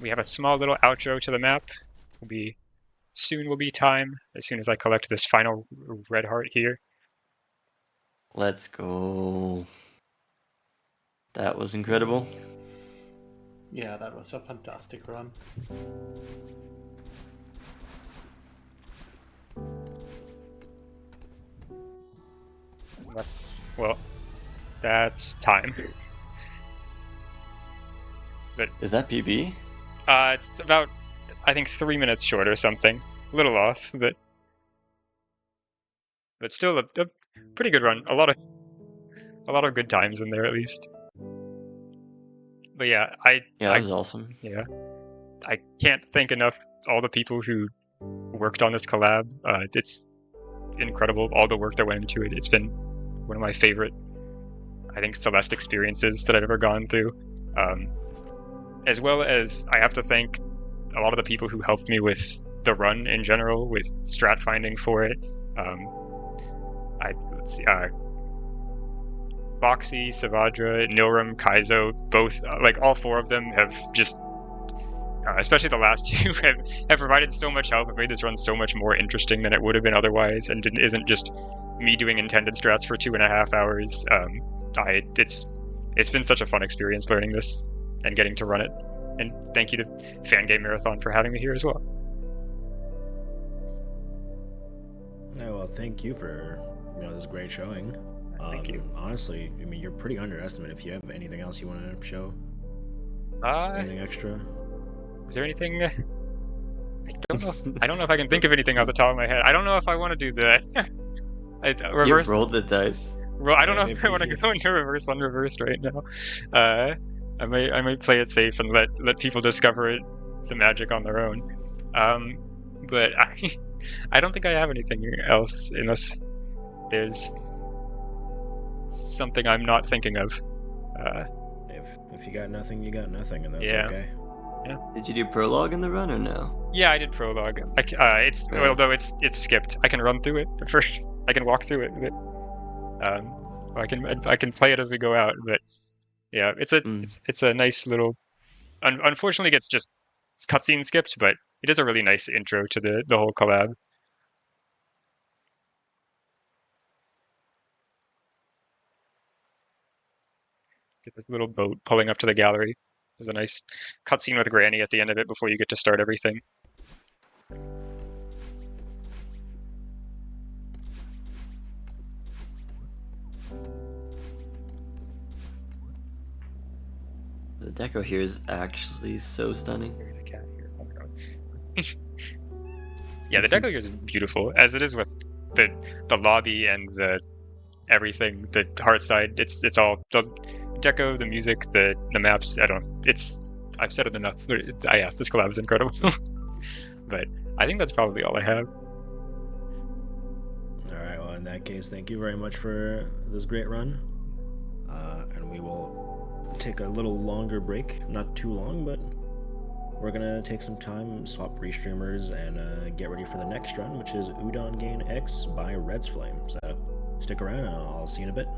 We have a small little outro to the map. Soon will be time, as soon as I collect this final red heart here. Let's go. That was incredible. Yeah, that was a fantastic run. Well, that's time. But Is that PB? it's about, I think, 3 minutes short or something. A little off, but still a pretty good run. A lot of good times in there, at least. But yeah, That was awesome. Yeah, I can't thank enough all the people who worked on this collab. It's incredible, all the work that went into it. It's been one of my favorite, I think, Celeste experiences that I've ever gone through. As well as I have to thank a lot of the people who helped me with the run in general, with strat finding for it. Let's see, Boxy, Savadra, Nilram, Kaizo, both, like all 4 of them have just, especially the last 2, have provided so much help. It made this run so much more interesting than it would have been otherwise, and isn't just me doing intended strats for 2.5 hours. It's been such a fun experience learning this and getting to run it. And thank you to Fangame Marathon for having me here as well. Yeah, well, thank you for this great showing. Thank you. Honestly, I mean, you're pretty underestimated. If you have anything else you want to show, anything extra? Is there anything? I don't know. I don't know if I can think of anything off the top of my head. I don't know if I want to do that. Reverse. You rolled the dice. Well, I don't know if I want to go into reverse unreversed right now. I might play it safe and let people discover the magic on their own. But I don't think I have anything else unless there's something I'm not thinking of. If you got nothing, you got nothing, and that's okay. Yeah. Did you do prologue in the run or no? Yeah, I did prologue. Although it's skipped. I can run through it first. I can walk through it. But, I can play it as we go out. But yeah, it's a nice little. Unfortunately, it's cutscene skipped, but it is a really nice intro to the whole collab. Get this little boat pulling up to the gallery. There's a nice cutscene with Granny at the end of it before you get to start everything. The deco here is actually so stunning. The cat here. Oh my god. Yeah, the deco here is beautiful, as it is with the lobby and the everything. The heart side, it's all the deco, the music, the maps. I've said it enough. But yeah, this collab is incredible. But I think that's probably all I have. All right. Well, in that case, thank you very much for this great run, and we will take a little longer break. Not too long, but we're gonna take some time, swap restreamers, and get ready for the next run, which is Udon Gain X by Red's Flame. So stick around, and I'll see you in a bit.